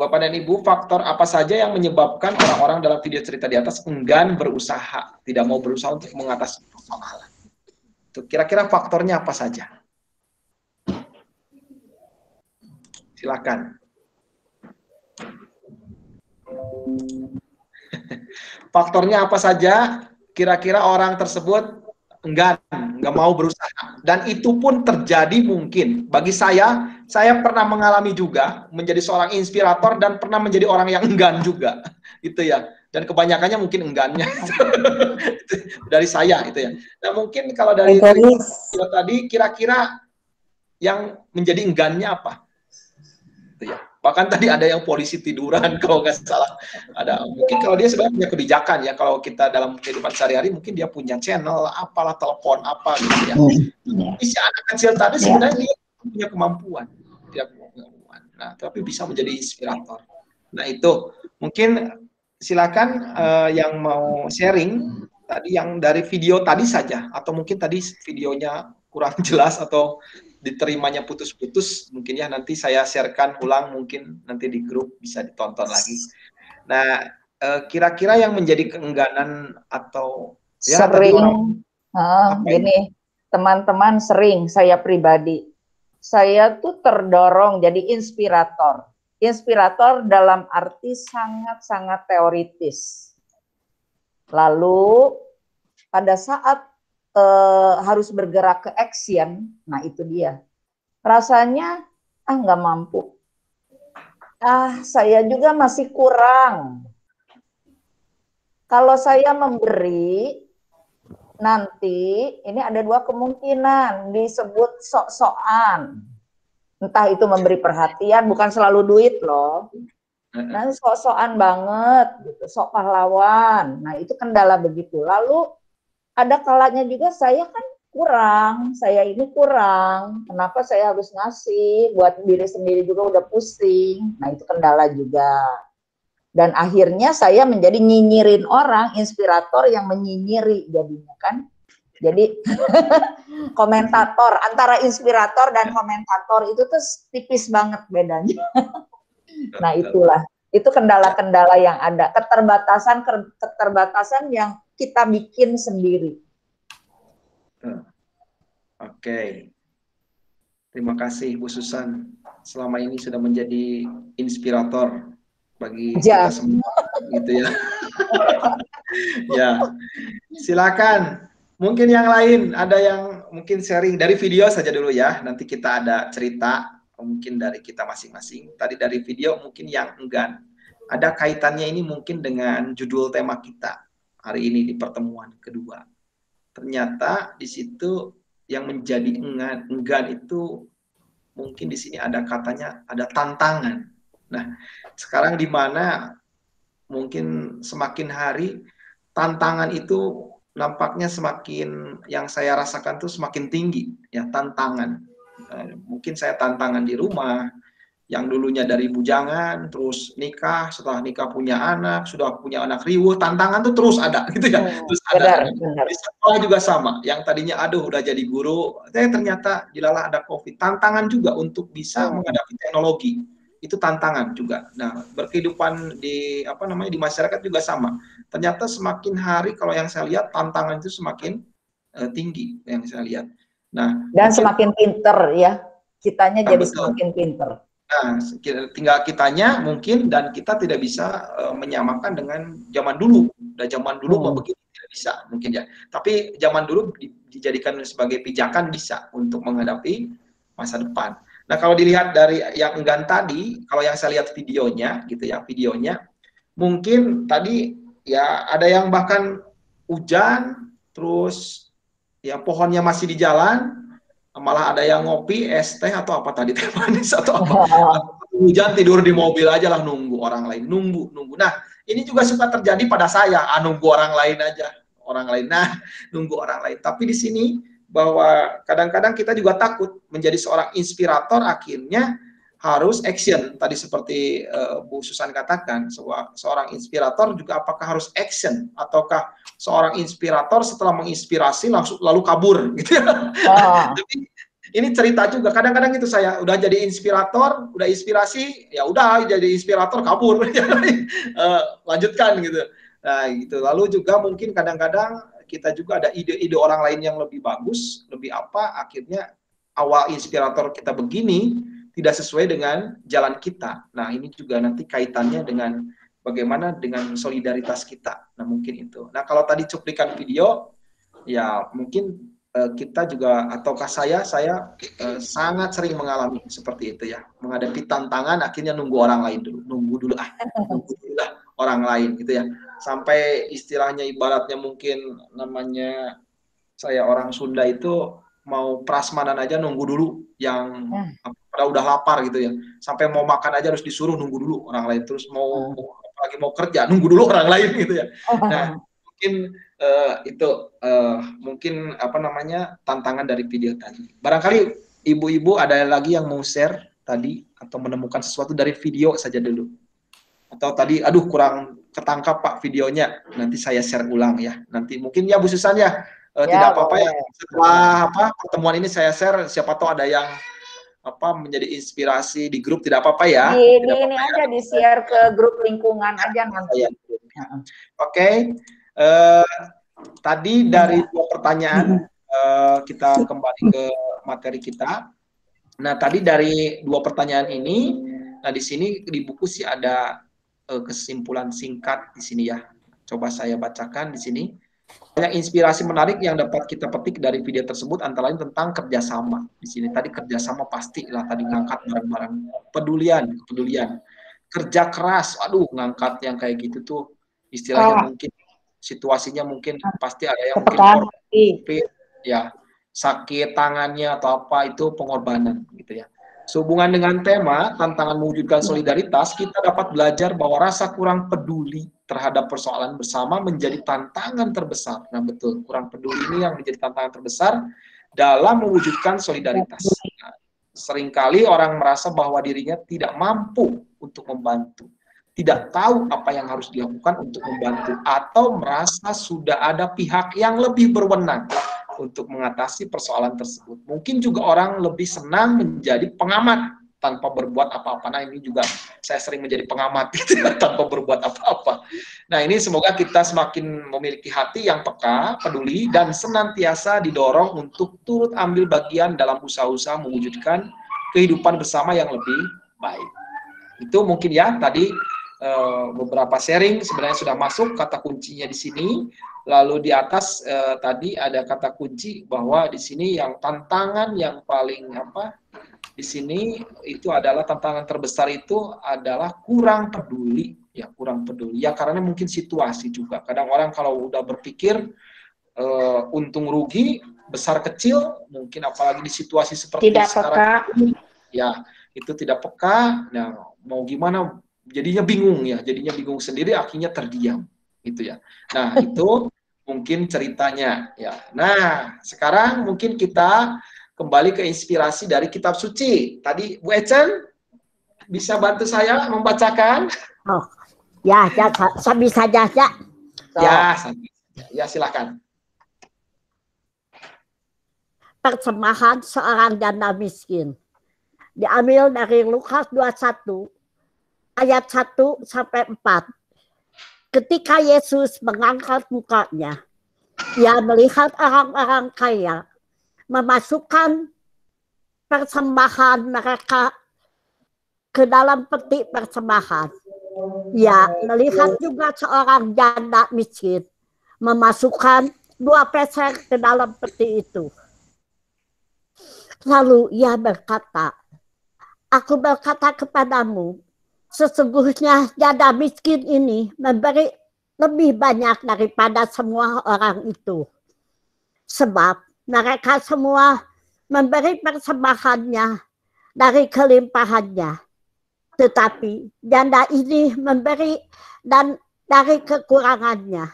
Bapak dan Ibu, faktor apa saja yang menyebabkan orang-orang dalam video cerita di atas enggan berusaha, tidak mau berusaha untuk mengatasi persoalan? Itu kira-kira faktornya apa saja? Silakan. Faktornya apa saja? Kira-kira orang tersebut nggak mau berusaha. Dan itu pun terjadi mungkin. Bagi saya pernah mengalami juga menjadi seorang inspirator dan pernah menjadi orang yang enggan juga. Itu ya. Dan kebanyakannya mungkin enggannya. Dari saya itu ya. Nah, mungkin kalau dari tadi kira-kira yang menjadi enggannya apa? Ya. Bahkan tadi ada yang polisi tiduran kalau nggak salah. Ada mungkin kalau dia sebenarnya punya kebijakan ya, kalau kita dalam kehidupan sehari-hari mungkin dia punya channel apalah, telepon apa gitu ya. Si anak kecil tadi sebenarnya dia punya kemampuan. Nah, tapi bisa menjadi inspirator. Nah, itu mungkin silakan yang mau sharing tadi yang dari video tadi saja, atau mungkin tadi videonya kurang jelas atau diterimanya putus-putus, mungkin ya nanti saya sharekan ulang, mungkin nanti di grup bisa ditonton lagi. Nah, kira-kira yang menjadi keengganan atau ya sering gini, teman-teman, sering saya pribadi, saya tuh terdorong jadi inspirator. Inspirator dalam arti sangat-sangat teoritis. Lalu pada saat harus bergerak ke action, nah itu dia. Rasanya nggak mampu. Saya juga masih kurang. Kalau saya memberi, nanti ini ada dua kemungkinan, disebut sok-sokan. Entah itu memberi perhatian, bukan selalu duit loh. Nah, sok-sokan banget, gitu, sok pahlawan. Nah, itu kendala begitu. Lalu ada kalanya juga saya kan kurang, saya ini kurang. Kenapa saya harus ngasih? Buat diri sendiri juga udah pusing. Nah, itu kendala juga. Dan akhirnya saya menjadi nyinyirin orang, inspirator yang menyinyiri jadinya kan. Jadi komentator, antara inspirator dan komentator itu tuh tipis banget bedanya. Nah, itulah. Itu kendala-kendala yang ada, keterbatasan yang kita bikin sendiri. Oke. Terima kasih Bu Susan. Selama ini sudah menjadi inspirator bagi kita semua, gitu ya. Ya. Silakan. Mungkin yang lain ada yang mungkin sharing dari video saja dulu ya. Nanti kita ada cerita mungkin dari kita masing-masing. Tadi dari video mungkin yang enggan. Ada kaitannya ini mungkin dengan judul tema kita hari ini di pertemuan kedua. Ternyata di situ yang menjadi enggan itu mungkin di sini ada katanya ada tantangan. Nah, sekarang di mana mungkin semakin hari tantangan itu nampaknya semakin, yang saya rasakan tuh semakin tinggi ya, tantangan. Mungkin saya tantangan di rumah, yang dulunya dari bujangan, terus nikah, setelah nikah punya anak, sudah punya anak riuh, tantangan tuh terus ada, gitu ya. Terus ada. Benar. Di sekolah juga sama, yang tadinya aduh udah jadi guru, ternyata dilalah ada COVID. Tantangan juga untuk bisa menghadapi teknologi. itu tantangan juga. Nah, berkehidupan di apa namanya di masyarakat juga sama. Ternyata semakin hari kalau yang saya lihat tantangan itu semakin tinggi yang saya lihat. Nah, dan mungkin, semakin pinter ya, kitanya jadi betul. semakin pinter. Nah, tinggal kitanya mungkin, dan kita tidak bisa menyamakan dengan zaman dulu. Dan zaman dulu mau begini tidak bisa mungkin ya. Tapi zaman dulu dijadikan sebagai pijakan bisa untuk menghadapi masa depan. Nah, kalau dilihat dari yang enggan tadi, kalau yang saya lihat videonya gitu ya, videonya mungkin tadi ya ada yang bahkan hujan, terus ya pohonnya masih di jalan, malah ada yang ngopi, es teh atau apa tadi, teh manis atau apa. Hujan tidur di mobil aja lah, nunggu orang lain, nunggu. Nah, ini juga suka terjadi pada saya, nunggu orang lain aja, orang lain. Nah, nunggu orang lain. Tapi di sini bahwa kadang-kadang kita juga takut menjadi seorang inspirator, akhirnya harus action. Tadi seperti Bu Susan katakan, seorang inspirator juga apakah harus action, ataukah seorang inspirator setelah menginspirasi lalu kabur gitu ya. Tapi ini cerita juga, kadang-kadang itu saya udah jadi inspirator, udah inspirasi, ya udah jadi inspirator kabur, lanjutkan gitu. Nah gitu. Lalu juga mungkin kadang-kadang kita juga ada ide-ide orang lain yang lebih bagus, lebih apa, akhirnya awal inspirator kita begini tidak sesuai dengan jalan kita. Nah ini juga nanti kaitannya dengan bagaimana dengan solidaritas kita. Nah mungkin itu. Nah kalau tadi cuplikan video, ya mungkin kita juga, ataukah saya sangat sering mengalami seperti itu ya, menghadapi tantangan akhirnya nunggu orang lain dulu, nunggu dulu lah orang lain gitu ya, sampai istilahnya ibaratnya mungkin namanya saya orang Sunda itu mau prasmanan aja nunggu dulu, yang udah lapar gitu ya, sampai mau makan aja harus disuruh nunggu dulu orang lain, terus mau apalagi mau kerja nunggu dulu orang lain gitu ya. Nah mungkin itu mungkin apa namanya tantangan dari video tadi. Barangkali ibu-ibu ada lagi yang mau share tadi atau menemukan sesuatu dari video saja dulu, atau tadi aduh kurang ketangkap Pak videonya, nanti saya share ulang ya, nanti mungkin ya Bu Susan ya, tidak apa-apa ya, setelah pertemuan ini saya share, siapa tahu ada yang menjadi inspirasi di grup, tidak apa-apa ya. Ini aja di share ke grup lingkungan aja nanti. Oke. Tadi dari dua pertanyaan kita kembali ke materi kita. Nah tadi dari dua pertanyaan ini, nah di sini di buku sih ada kesimpulan singkat di sini ya. Coba saya bacakan di sini. Banyak inspirasi menarik yang dapat kita petik dari video tersebut, antara lain tentang kerjasama. Di sini tadi kerjasama pastilah tadi ngangkat barang-barang, pedulian, kerja keras. Aduh ngangkat yang kayak gitu tuh istilahnya mungkin situasinya mungkin pasti ada yang mungkin ya sakit tangannya atau apa, itu pengorbanan gitu ya. Sehubungan dengan tema tantangan mewujudkan solidaritas, kita dapat belajar bahwa rasa kurang peduli terhadap persoalan bersama menjadi tantangan terbesar. Nah betul, kurang peduli ini yang menjadi tantangan terbesar dalam mewujudkan solidaritas. Nah, seringkali orang merasa bahwa dirinya tidak mampu untuk membantu, tidak tahu apa yang harus dilakukan untuk membantu, atau merasa sudah ada pihak yang lebih berwenang untuk mengatasi persoalan tersebut. Mungkin juga orang lebih senang menjadi pengamat tanpa berbuat apa-apa. Nah ini juga saya sering menjadi pengamat gitu ya, tanpa berbuat apa-apa. Nah ini semoga kita semakin memiliki hati yang peka, peduli, dan senantiasa didorong untuk turut ambil bagian dalam usaha-usaha mewujudkan kehidupan bersama yang lebih baik. Itu mungkin ya tadi beberapa sharing sebenarnya sudah masuk kata kuncinya di sini. Lalu di atas tadi ada kata kunci bahwa di sini yang tantangan yang paling di sini itu adalah tantangan terbesar itu adalah kurang peduli ya, kurang peduli ya, karena mungkin situasi juga. Kadang orang kalau udah berpikir untung rugi besar kecil, mungkin apalagi di situasi seperti tidak sekarang peka. Ya itu tidak peka. Nah mau gimana, jadinya bingung ya, jadinya bingung sendiri, akhirnya terdiam gitu ya. Nah itu mungkin ceritanya ya. Nah sekarang mungkin kita kembali ke inspirasi dari kitab suci. Tadi Bu Echen bisa bantu saya membacakan? Oh ya, saya bisa saja. Ya silakan. Persembahan seorang janda miskin. Diambil dari Lukas 21 ayat 1 sampai 4. Ketika Yesus mengangkat mukanya, ia melihat orang-orang kaya memasukkan persembahan mereka ke dalam peti persembahan. Ia melihat juga seorang janda miskin memasukkan 2 peser ke dalam peti itu. Lalu ia berkata, aku berkata kepadamu, sesungguhnya janda miskin ini memberi lebih banyak daripada semua orang itu. Sebab mereka semua memberi persembahannya dari kelimpahannya. Tetapi janda ini memberi dan dari kekurangannya.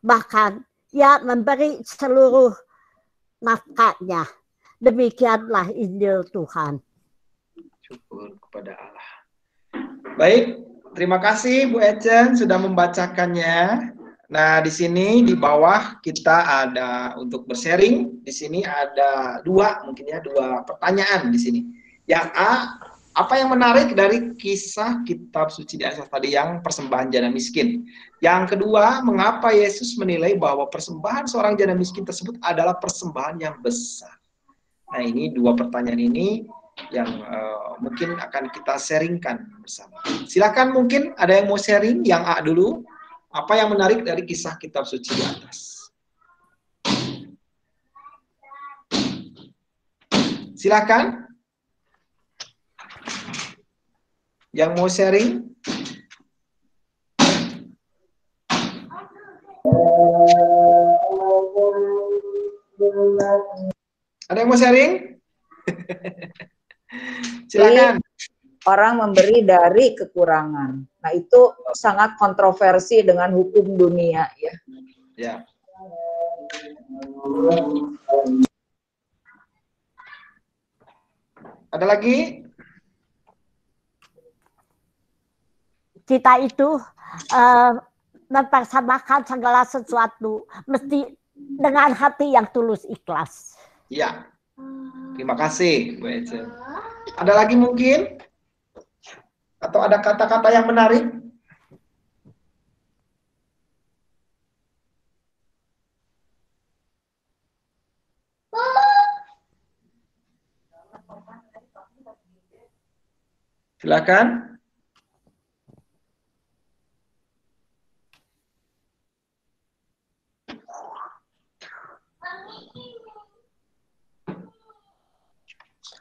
Bahkan ia memberi seluruh nafkahnya. Demikianlah Injil Tuhan. Syukur kepada Allah. Baik, terima kasih Bu Ecen sudah membacakannya. Nah, di sini di bawah kita ada untuk bersharing. Di sini ada 2 pertanyaan di sini. Yang A, apa yang menarik dari kisah kitab suci di atas tadi yang persembahan janda miskin? Yang kedua, mengapa Yesus menilai bahwa persembahan seorang janda miskin tersebut adalah persembahan yang besar? Nah, ini 2 pertanyaan ini yang mungkin akan kita sharingkan bersama. Silakan, mungkin ada yang mau sharing, yang A dulu. Apa yang menarik dari kisah kitab suci di atas? Silakan. Yang mau sharing? Ada yang mau sharing? Silakan. Orang memberi dari kekurangan. Nah, itu sangat kontroversi dengan hukum dunia ya. Ya. Ada lagi? Kita itu mempersembahkan segala sesuatu mesti dengan hati yang tulus ikhlas. Iya. Terima kasih, Bu Ece. Ada lagi mungkin? Atau ada kata-kata yang menarik? Silakan.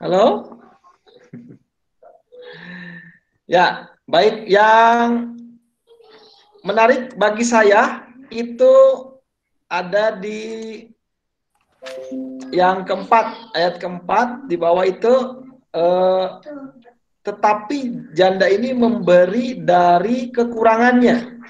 Halo? Ya, baik, yang menarik bagi saya itu ada di yang keempat, ayat keempat di bawah itu, tetapi janda ini memberi dari kekurangannya.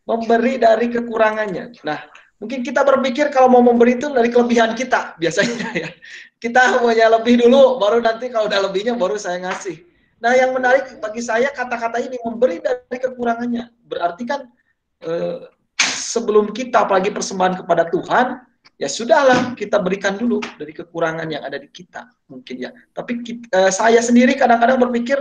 Memberi dari kekurangannya. Nah, mungkin kita berpikir kalau mau memberi itu dari kelebihan kita, biasanya ya. Kita punya lebih dulu, baru nanti kalau udah lebihnya baru saya ngasih. Nah, yang menarik bagi saya kata-kata ini, memberi dari kekurangannya. Berarti kan sebelum kita apalagi persembahan kepada Tuhan, ya sudahlah kita berikan dulu dari kekurangan yang ada di kita mungkin ya. Tapi saya sendiri kadang-kadang berpikir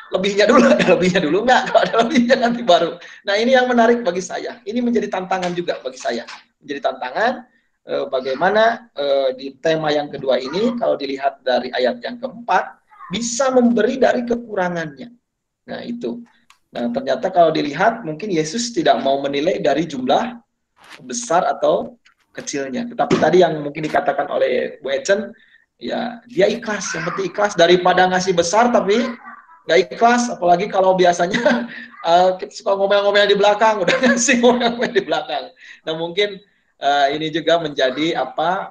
lebihnya dulu, ada lebihnya dulu enggak, kalau ada lebihnya nanti baru. Nah, ini yang menarik bagi saya. Ini menjadi tantangan juga bagi saya. Menjadi tantangan bagaimana di tema yang kedua ini, kalau dilihat dari ayat yang keempat, bisa memberi dari kekurangannya. Nah, itu. Nah, ternyata kalau dilihat, mungkin Yesus tidak mau menilai dari jumlah besar atau kecilnya. Tetapi tadi yang mungkin dikatakan oleh Bu Ecen, ya dia ikhlas. Yang penting ikhlas daripada ngasih besar tapi nggak ikhlas. Apalagi kalau biasanya kita suka ngomel-ngomel di belakang, udah ngasih ngomel-ngomel di belakang. Nah, mungkin ini juga menjadi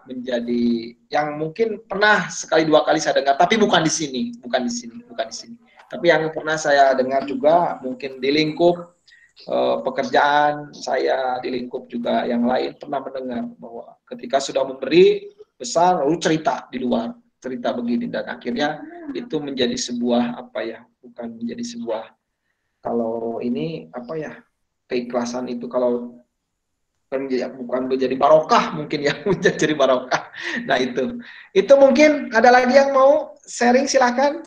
menjadi yang mungkin pernah sekali 2 kali saya dengar, tapi bukan di sini. Tapi yang pernah saya dengar juga mungkin di lingkup pekerjaan saya, di lingkup juga yang lain pernah mendengar bahwa ketika sudah memberi besar lalu cerita di luar, cerita begini, dan akhirnya itu menjadi sebuah bukan menjadi sebuah, kalau ini keikhlasan itu kalau bukan menjadi barokah mungkin ya, menjadi barokah. Nah, itu mungkin ada lagi yang mau sharing, silakan.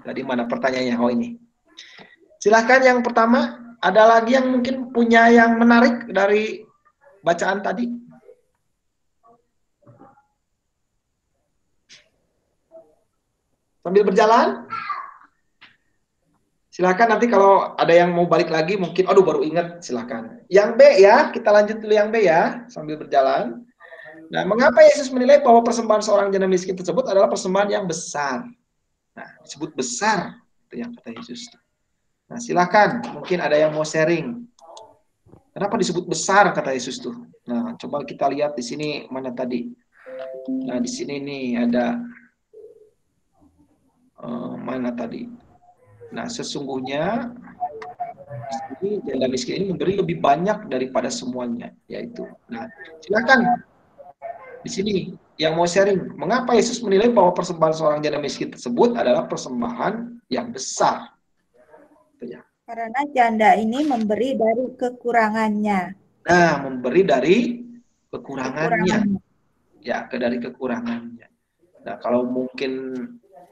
Tadi mana pertanyaannya? Oh ini. Silahkan yang pertama. Ada lagi yang mungkin punya yang menarik dari bacaan tadi? Sambil berjalan? Silahkan nanti kalau ada yang mau balik lagi mungkin, aduh baru ingat, silahkan. Yang B ya, kita lanjut dulu yang B ya, sambil berjalan. Nah, mengapa Yesus menilai bahwa persembahan seorang janda miskin tersebut adalah persembahan yang besar? Nah, disebut besar, itu yang kata Yesus. Nah, silahkan, mungkin ada yang mau sharing. Kenapa disebut besar kata Yesus tuh? Nah, coba kita lihat di sini mana tadi. Nah, di sini nih ada mana tadi? Nah, sesungguhnya di sini janda miskin ini memberi lebih banyak daripada semuanya, yaitu. Nah, silakan di sini yang mau sharing, mengapa Yesus menilai bahwa persembahan seorang janda miskin tersebut adalah persembahan yang besar? Itu ya. Karena janda ini memberi dari kekurangannya. Nah, memberi dari kekurangannya. Ya, dari kekurangannya. Nah, kalau mungkin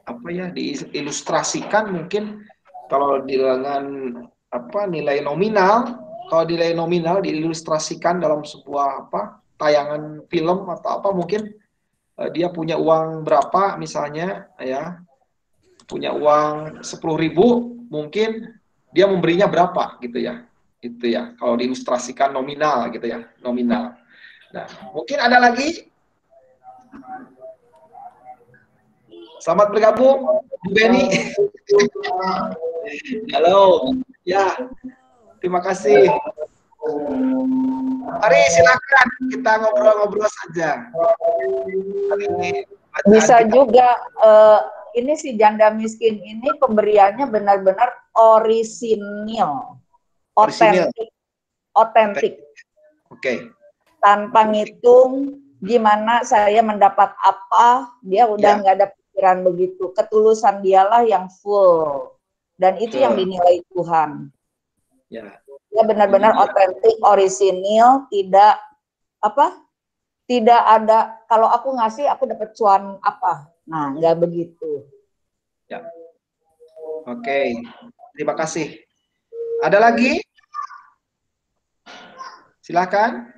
apa ya diilustrasikan mungkin kalau dengan apa nilai nominal, kalau nilai nominal diilustrasikan dalam sebuah apa tayangan film atau apa mungkin dia punya uang berapa misalnya ya, punya uang 10.000 mungkin dia memberinya berapa gitu ya. Itu ya, kalau diilustrasikan nominal gitu ya, nominal. Nah, mungkin ada lagi. Selamat bergabung, Bu Beni. Halo, ya, terima kasih. Mari silakan kita ngobrol-ngobrol saja. Bisa juga ini si janda miskin ini pemberiannya benar-benar orisinil, otentik. Oke. Tanpa ngitung gimana saya mendapat apa, dia udah nggak ada pikiran begitu. Ketulusan dialah yang full, dan itu yang dinilai Tuhan. Ya. Dia benar-benar otentik, orisinil, tidak apa? Tidak ada, kalau aku ngasih, aku dapat cuan apa. Nah, nggak begitu. Ya. Oke, terima kasih. Ada lagi? Silakan.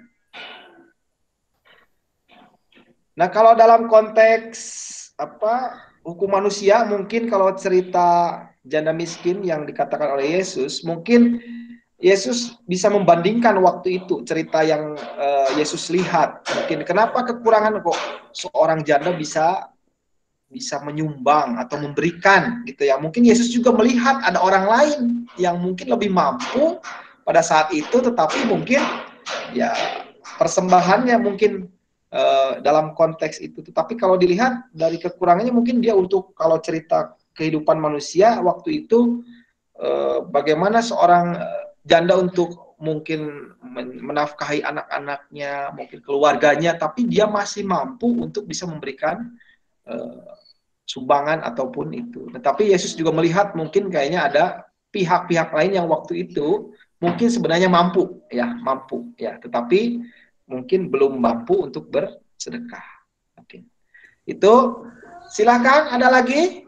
Nah, kalau dalam konteks apa hukum manusia, mungkin kalau cerita janda miskin yang dikatakan oleh Yesus, mungkin Yesus bisa membandingkan waktu itu cerita yang Yesus lihat. Mungkin kenapa kekurangan kok seorang janda bisa menyumbang atau memberikan gitu ya. Mungkin Yesus juga melihat ada orang lain yang mungkin lebih mampu pada saat itu, tetapi mungkin ya persembahannya mungkin dalam konteks itu. Tetapi kalau dilihat dari kekurangannya mungkin dia untuk kalau cerita kehidupan manusia waktu itu bagaimana seorang janda untuk mungkin menafkahi anak-anaknya, mungkin keluarganya, tapi dia masih mampu untuk bisa memberikan sumbangan ataupun itu. Tetapi Yesus juga melihat mungkin kayaknya ada pihak-pihak lain yang waktu itu mungkin sebenarnya mampu ya, tetapi mungkin belum mampu untuk bersedekah. Mungkin. Itu silakan ada lagi?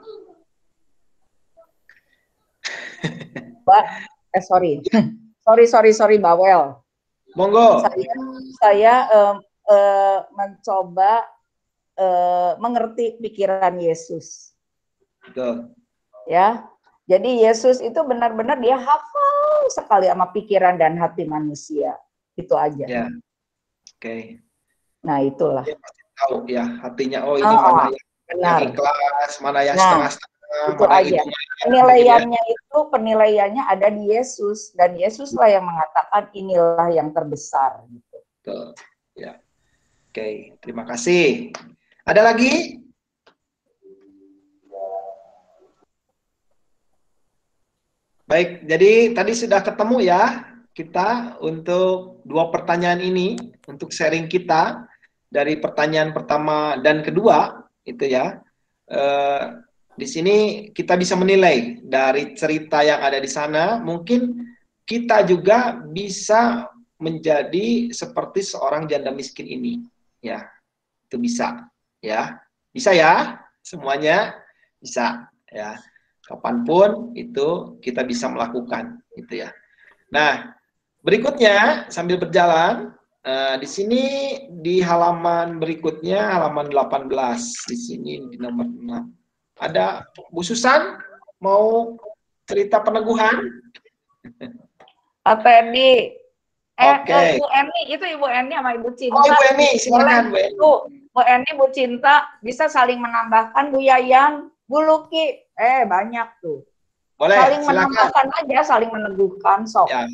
Sorry, Bawel. Monggo. Saya mencoba mengerti pikiran Yesus. Betul. Ya, jadi Yesus itu benar-benar dia hafal sekali sama pikiran dan hati manusia. Itu aja. Ya. Oke. Nah, itulah. Dia pasti tahu ya hatinya. Oh ini mana yang ikhlas, mana yang setengah-setengah. Itu aja. Penilaiannya itu penilaiannya ada di Yesus dan Yesuslah yang mengatakan inilah yang terbesar. Gitu. Betul. Ya. Oke, terima kasih. Ada lagi? Baik, jadi tadi sudah ketemu ya kita untuk dua pertanyaan ini untuk sharing kita dari pertanyaan pertama dan kedua itu ya. Di sini kita bisa menilai dari cerita yang ada di sana, mungkin kita juga bisa menjadi seperti seorang janda miskin ini, ya. Itu bisa, ya. Bisa ya? Semuanya bisa, ya. Kapanpun itu kita bisa melakukan, gitu ya. Nah, berikutnya sambil berjalan, di sini di halaman berikutnya, halaman 18, di sini di nomor 6. Ada Bu Susan mau cerita peneguhan? Pak Teddy. Oke. Ibu Eni, itu Ibu Eni sama Ibu Cinta. Oh, Ibu Eni, silakan Bu Eni. Bu Eni, Bu Cinta, bisa saling menambahkan, Bu Yayan, Bu Luki. Banyak tuh. Boleh, saling silakan. menambahkan aja, saling meneguhkan, sok. Ya.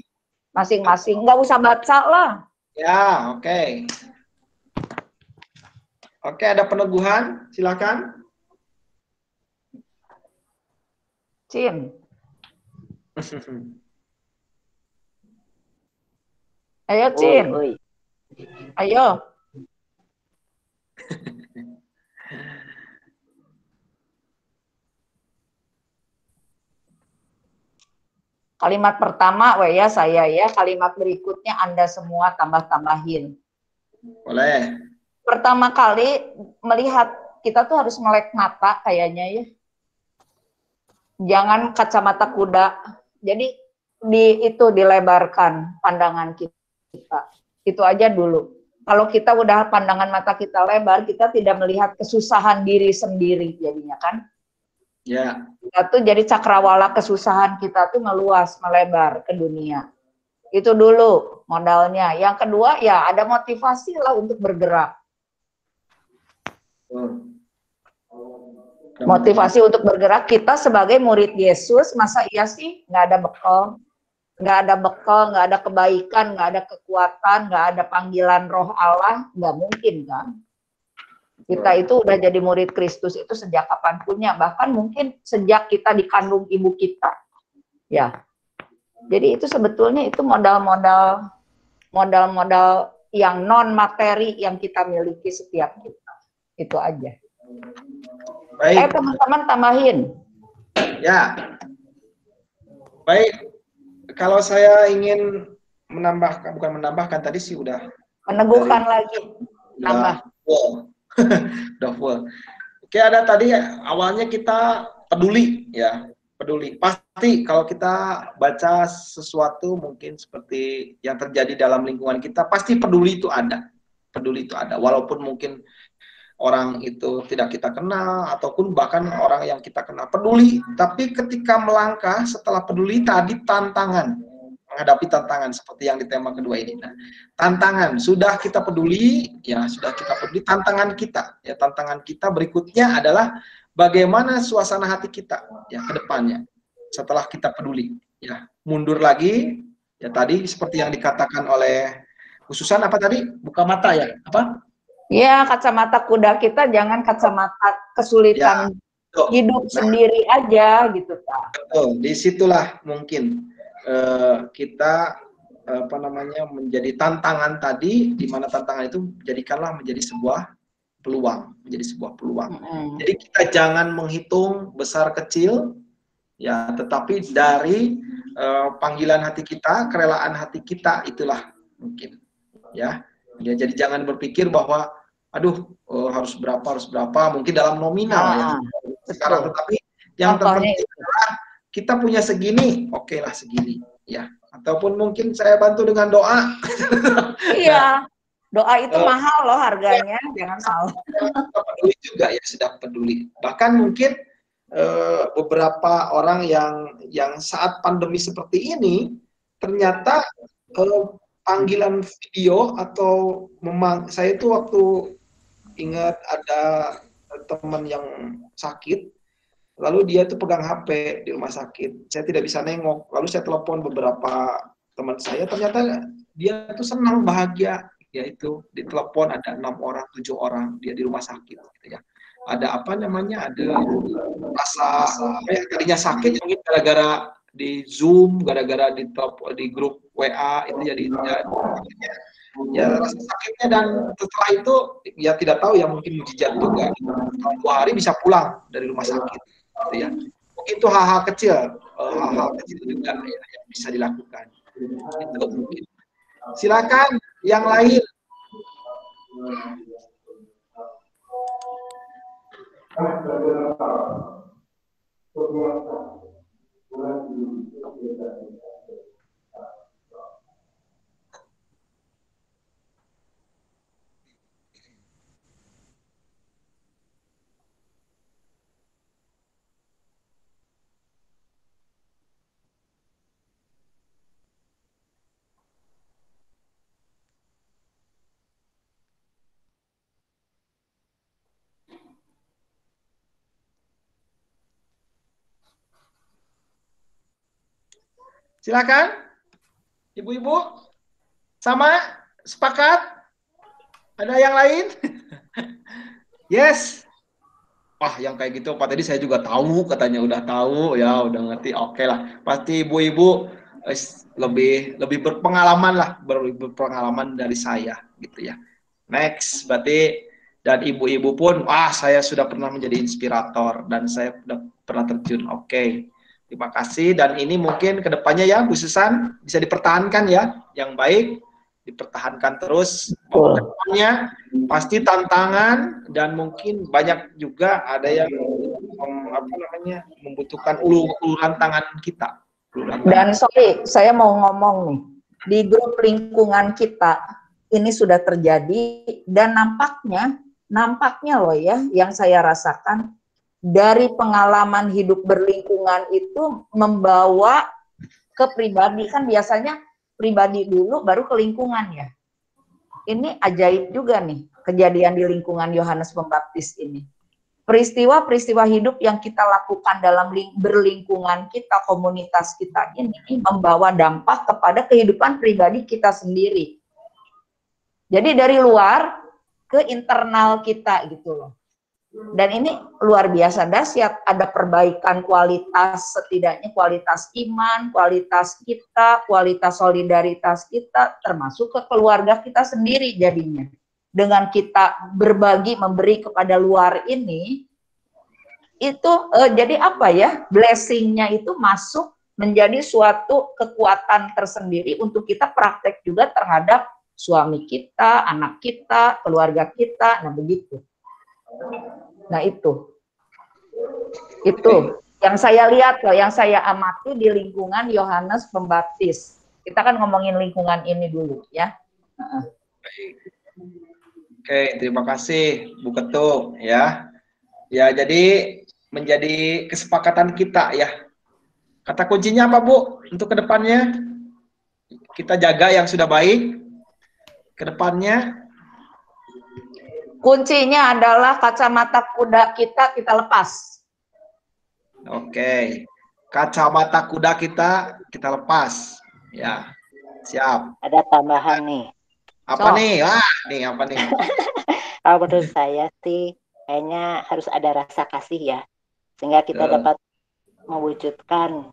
Masing-masing, nggak usah baca lah. Ya, oke. Oke, ada peneguhan, silakan. Cin. Ayo, Cin. Ayo. Kalimat pertama, ya saya ya. Kalimat berikutnya Anda semua tambah-tambahin. Boleh. Pertama kali melihat, kita tuh harus melek mata kayaknya ya. Jangan kacamata kuda. Jadi itu dilebarkan pandangan kita. Itu aja dulu. Kalau kita udah pandangan mata kita lebar, kita tidak melihat kesusahan diri sendiri jadinya kan. Ya. Kita tuh jadi cakrawala kesusahan kita tuh meluas, melebar ke dunia. Itu dulu modalnya. Yang kedua ya ada motivasi lah untuk bergerak. Motivasi untuk bergerak, kita sebagai murid Yesus, masa iya sih nggak ada bekal? Nggak ada bekal, nggak ada kebaikan, nggak ada kekuatan, nggak ada panggilan roh Allah, nggak mungkin kan? Kita itu udah jadi murid Kristus itu sejak kapan punya, bahkan mungkin sejak kita dikandung ibu kita, ya. Jadi itu sebetulnya itu modal-modal yang non materi yang kita miliki setiap kita. Itu aja. Baik. Teman-teman tambahin. Ya. Baik. Kalau saya ingin menambahkan, bukan menambahkan, tadi sih udah. Meneguhkan lagi. Tambah. Udah full. Oke, ada tadi awalnya kita peduli ya, peduli. Pasti kalau kita baca sesuatu mungkin seperti yang terjadi dalam lingkungan kita, pasti peduli itu ada. Peduli itu ada. Walaupun mungkin orang itu tidak kita kenal ataupun bahkan orang yang kita kenal, peduli. Tapi ketika melangkah setelah peduli tadi tantangan. Menghadapi tantangan seperti yang di tema kedua ini. Nah, tantangan sudah kita peduli, ya sudah kita peduli. Tantangan kita, ya tantangan kita berikutnya adalah bagaimana suasana hati kita, ya ke depannya. Setelah kita peduli, ya mundur lagi, ya tadi seperti yang dikatakan oleh Susan apa tadi? Buka mata ya, apa? Ya kacamata kuda kita jangan kacamata kesulitan ya, hidup sendiri aja gitu Pak. Betul, disitulah mungkin kita apa namanya menjadi tantangan tadi, di mana tantangan itu jadikanlah menjadi sebuah peluang, menjadi sebuah peluang. Jadi kita jangan menghitung besar kecil, ya, tetapi dari panggilan hati kita, kerelaan hati kita itulah mungkin, ya. Ya jadi jangan berpikir bahwa, aduh harus berapa, mungkin dalam nominal ya sekarang, tetapi yang terpenting adalah kita punya segini, oke lah segini, ya. Ataupun mungkin saya bantu dengan doa. Iya, doa itu mahal loh harganya, jangan salah. Peduli juga ya, sudah peduli. Bahkan mungkin beberapa orang yang saat pandemi seperti ini, ternyata panggilan video atau saya itu waktu ingat ada teman yang sakit, lalu dia tuh pegang HP di rumah sakit. Saya tidak bisa nengok. Lalu saya telepon beberapa teman saya. Ternyata dia tuh senang, bahagia. Yaitu ditelepon ada 6 orang, 7 orang dia di rumah sakit. Gitu ya. Ada apa namanya? Ada rasa tadinya sakit mungkin gara-gara di Zoom, gara-gara di grup WA itu jadi ya rasa sakitnya, dan setelah itu ya tidak tahu ya mungkin mujizat juga. 2 hari bisa pulang dari rumah sakit. Gitu ya. Mungkin itu hal-hal kecil juga ya, yang bisa dilakukan. Itu mungkin. Silakan yang lain. Silakan, ibu-ibu. Sama? Sepakat? Ada yang lain? Yes. Wah, yang kayak gitu Pak tadi saya juga tahu, katanya udah tahu, ya udah ngerti. Oke lah. Pasti ibu-ibu lebih berpengalaman lah, berpengalaman dari saya gitu ya. Next, berarti dan ibu-ibu pun, saya sudah pernah menjadi inspirator dan saya sudah pernah terjun. Oke. Terima kasih dan ini mungkin kedepannya ya Bu Susan bisa dipertahankan ya yang baik, dipertahankan terus. Kedepannya pasti tantangan dan mungkin banyak juga ada yang membutuhkan uluran tangan kita. Dan sorry, saya mau ngomong nih, di grup lingkungan kita ini sudah terjadi dan nampaknya loh ya, yang saya rasakan dari pengalaman hidup berlingkungan itu membawa ke pribadi, kan biasanya pribadi dulu baru ke lingkungan ya. Ini ajaib juga nih kejadian di lingkungan Yohanes Pembaptis ini. Peristiwa-peristiwa hidup yang kita lakukan dalam berlingkungan kita, komunitas kita ini membawa dampak kepada kehidupan pribadi kita sendiri. Jadi dari luar ke internal kita gitu loh. Dan ini luar biasa dahsyat, ada perbaikan kualitas, setidaknya kualitas iman, kualitas kita, kualitas solidaritas kita, termasuk ke keluarga kita sendiri jadinya. Dengan kita berbagi, memberi kepada luar ini, itu jadi apa ya, blessing-nya itu masuk menjadi suatu kekuatan tersendiri untuk kita praktek juga terhadap suami kita, anak kita, keluarga kita, nah begitu. Nah itu yang saya lihat loh, yang saya amati di lingkungan Yohanes Pembaptis. Kita kan ngomongin lingkungan ini dulu ya. Oke, terima kasih Bu Ketum ya. Ya, jadi menjadi kesepakatan kita ya. Kata kuncinya apa Bu untuk kedepannya? Kita jaga yang sudah baik. Kedepannya kuncinya adalah kacamata kuda kita lepas. Oke, kacamata kuda kita lepas. Ya, siap. Ada tambahan nih. Apa nih? Nih apa nih? Kalau menurut saya sih, kayaknya harus ada rasa kasih ya, sehingga kita dapat mewujudkan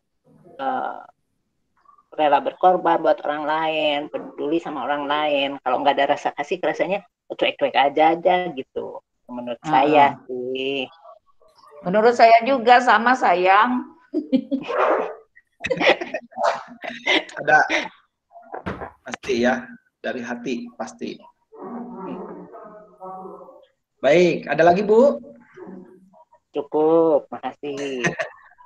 rela berkorban buat orang lain, peduli sama orang lain. Kalau nggak ada rasa kasih, rasanya cuek-cuek aja gitu. Menurut saya sih. Menurut saya juga sama sayang. Ada pasti ya, dari hati pasti. Baik, ada lagi Bu? Cukup, makasih.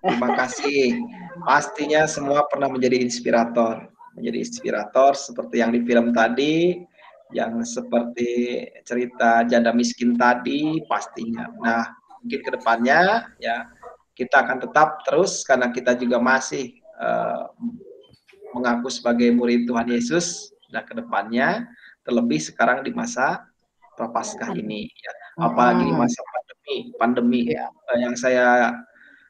Terima kasih. Pastinya semua pernah menjadi inspirator. Menjadi inspirator seperti yang di film tadi, yang seperti cerita janda miskin tadi pastinya. Nah, mungkin kedepannya ya kita akan tetap terus karena kita juga masih mengaku sebagai murid Tuhan Yesus. Dan kedepannya terlebih sekarang di masa Prapaskah ini, ya. Apalagi di masa pandemi yang saya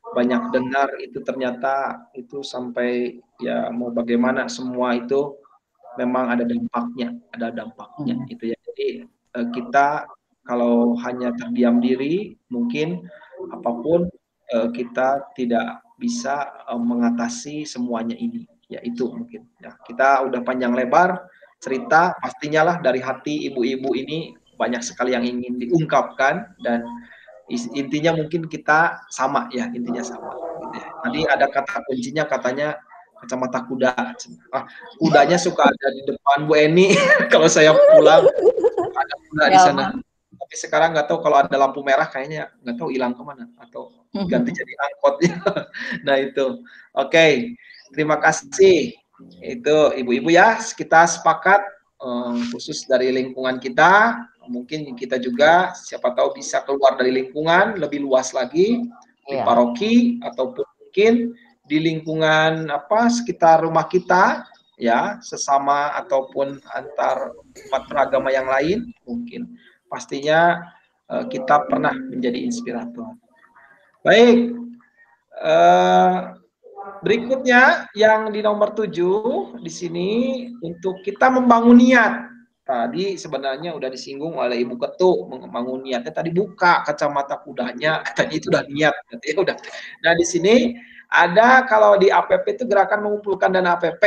banyak dengar itu ternyata itu sampai ya mau bagaimana semua itu memang ada dampaknya itu ya. Jadi kita kalau hanya terdiam diri mungkin apapun kita tidak bisa mengatasi semuanya ini ya, itu mungkin ya. Kita udah panjang lebar cerita, pastinya lah dari hati ibu-ibu ini banyak sekali yang ingin diungkapkan dan intinya mungkin kita sama ya, intinya sama gitu ya. Tadi ada kata kuncinya katanya kacamata kuda. Kudanya suka ada di depan Bu Eni kalau saya pulang ada kuda di sana. Tapi sekarang nggak tahu kalau ada lampu merah kayaknya nggak tahu hilang kemana atau ganti jadi angkotnya. Nah itu, oke. Terima kasih. Itu ibu-ibu ya, kita sepakat khusus dari lingkungan kita, mungkin kita juga siapa tahu bisa keluar dari lingkungan lebih luas lagi di paroki ataupun mungkin di lingkungan sekitar rumah kita ya, sesama ataupun antar umat beragama yang lain, mungkin pastinya kita pernah menjadi inspirator. Baik, berikutnya yang di nomor 7 di sini untuk kita membangun niat. Tadi sebenarnya udah disinggung oleh Ibu Ketu, membangun niatnya tadi buka kacamata kudanya, katanya itu udah niat, katanya udah. Nah di sini ada kalau di APP itu gerakan mengumpulkan dana APP.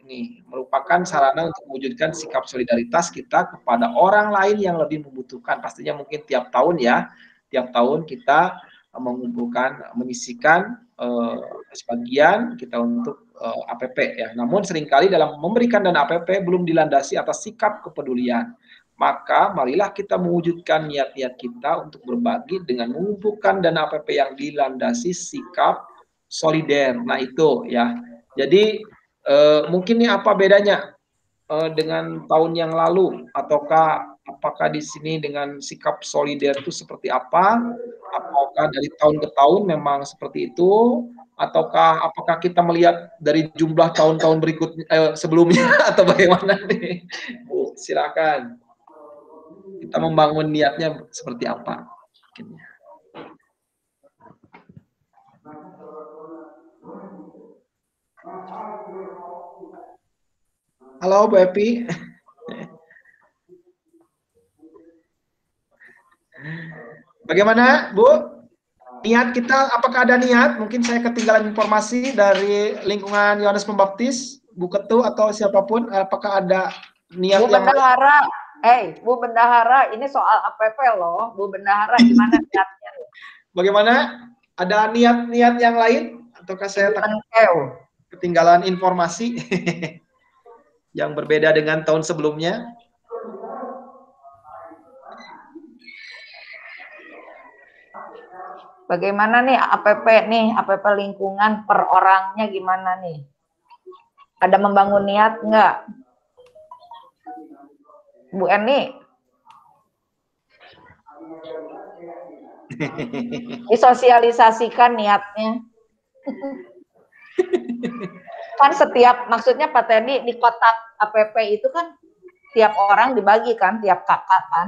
Ini merupakan sarana untuk mewujudkan sikap solidaritas kita kepada orang lain yang lebih membutuhkan. Pastinya mungkin tiap tahun ya, tiap tahun kita mengumpulkan, menyisikan sebagian kita untuk APP ya. Namun seringkali dalam memberikan dana APP belum dilandasi atas sikap kepedulian. Maka marilah kita mewujudkan niat-niat kita untuk berbagi dengan mengumpulkan dana APP yang dilandasi sikap solider. Nah itu ya. Jadi mungkin ini apa bedanya dengan tahun yang lalu, ataukah apakah di sini dengan sikap solider itu seperti apa? Apakah dari tahun ke tahun memang seperti itu? Ataukah apakah kita melihat dari jumlah tahun-tahun berikutnya sebelumnya atau bagaimana nih? Bu, silakan. Kita membangun niatnya seperti apa? Halo Bu Epi. Bagaimana Bu? Niat kita, apakah ada niat? Mungkin saya ketinggalan informasi dari lingkungan Yohanes Pembaptis, Bu Ketu atau siapapun. Apakah ada niat Bu Bendahara? Bu Bendahara, ini soal APP loh. Bu Bendahara, gimana niatnya? Bagaimana? Ada niat-niat yang lain? Ataukah saya ketinggalan informasi yang berbeda dengan tahun sebelumnya? Bagaimana nih APP lingkungan per orangnya gimana nih? Ada membangun niat nggak? Bu Eni? Disosialisasikan niatnya. Kan maksudnya Pak Teddy di kotak APP itu kan tiap orang dibagi kan, tiap kakak kan?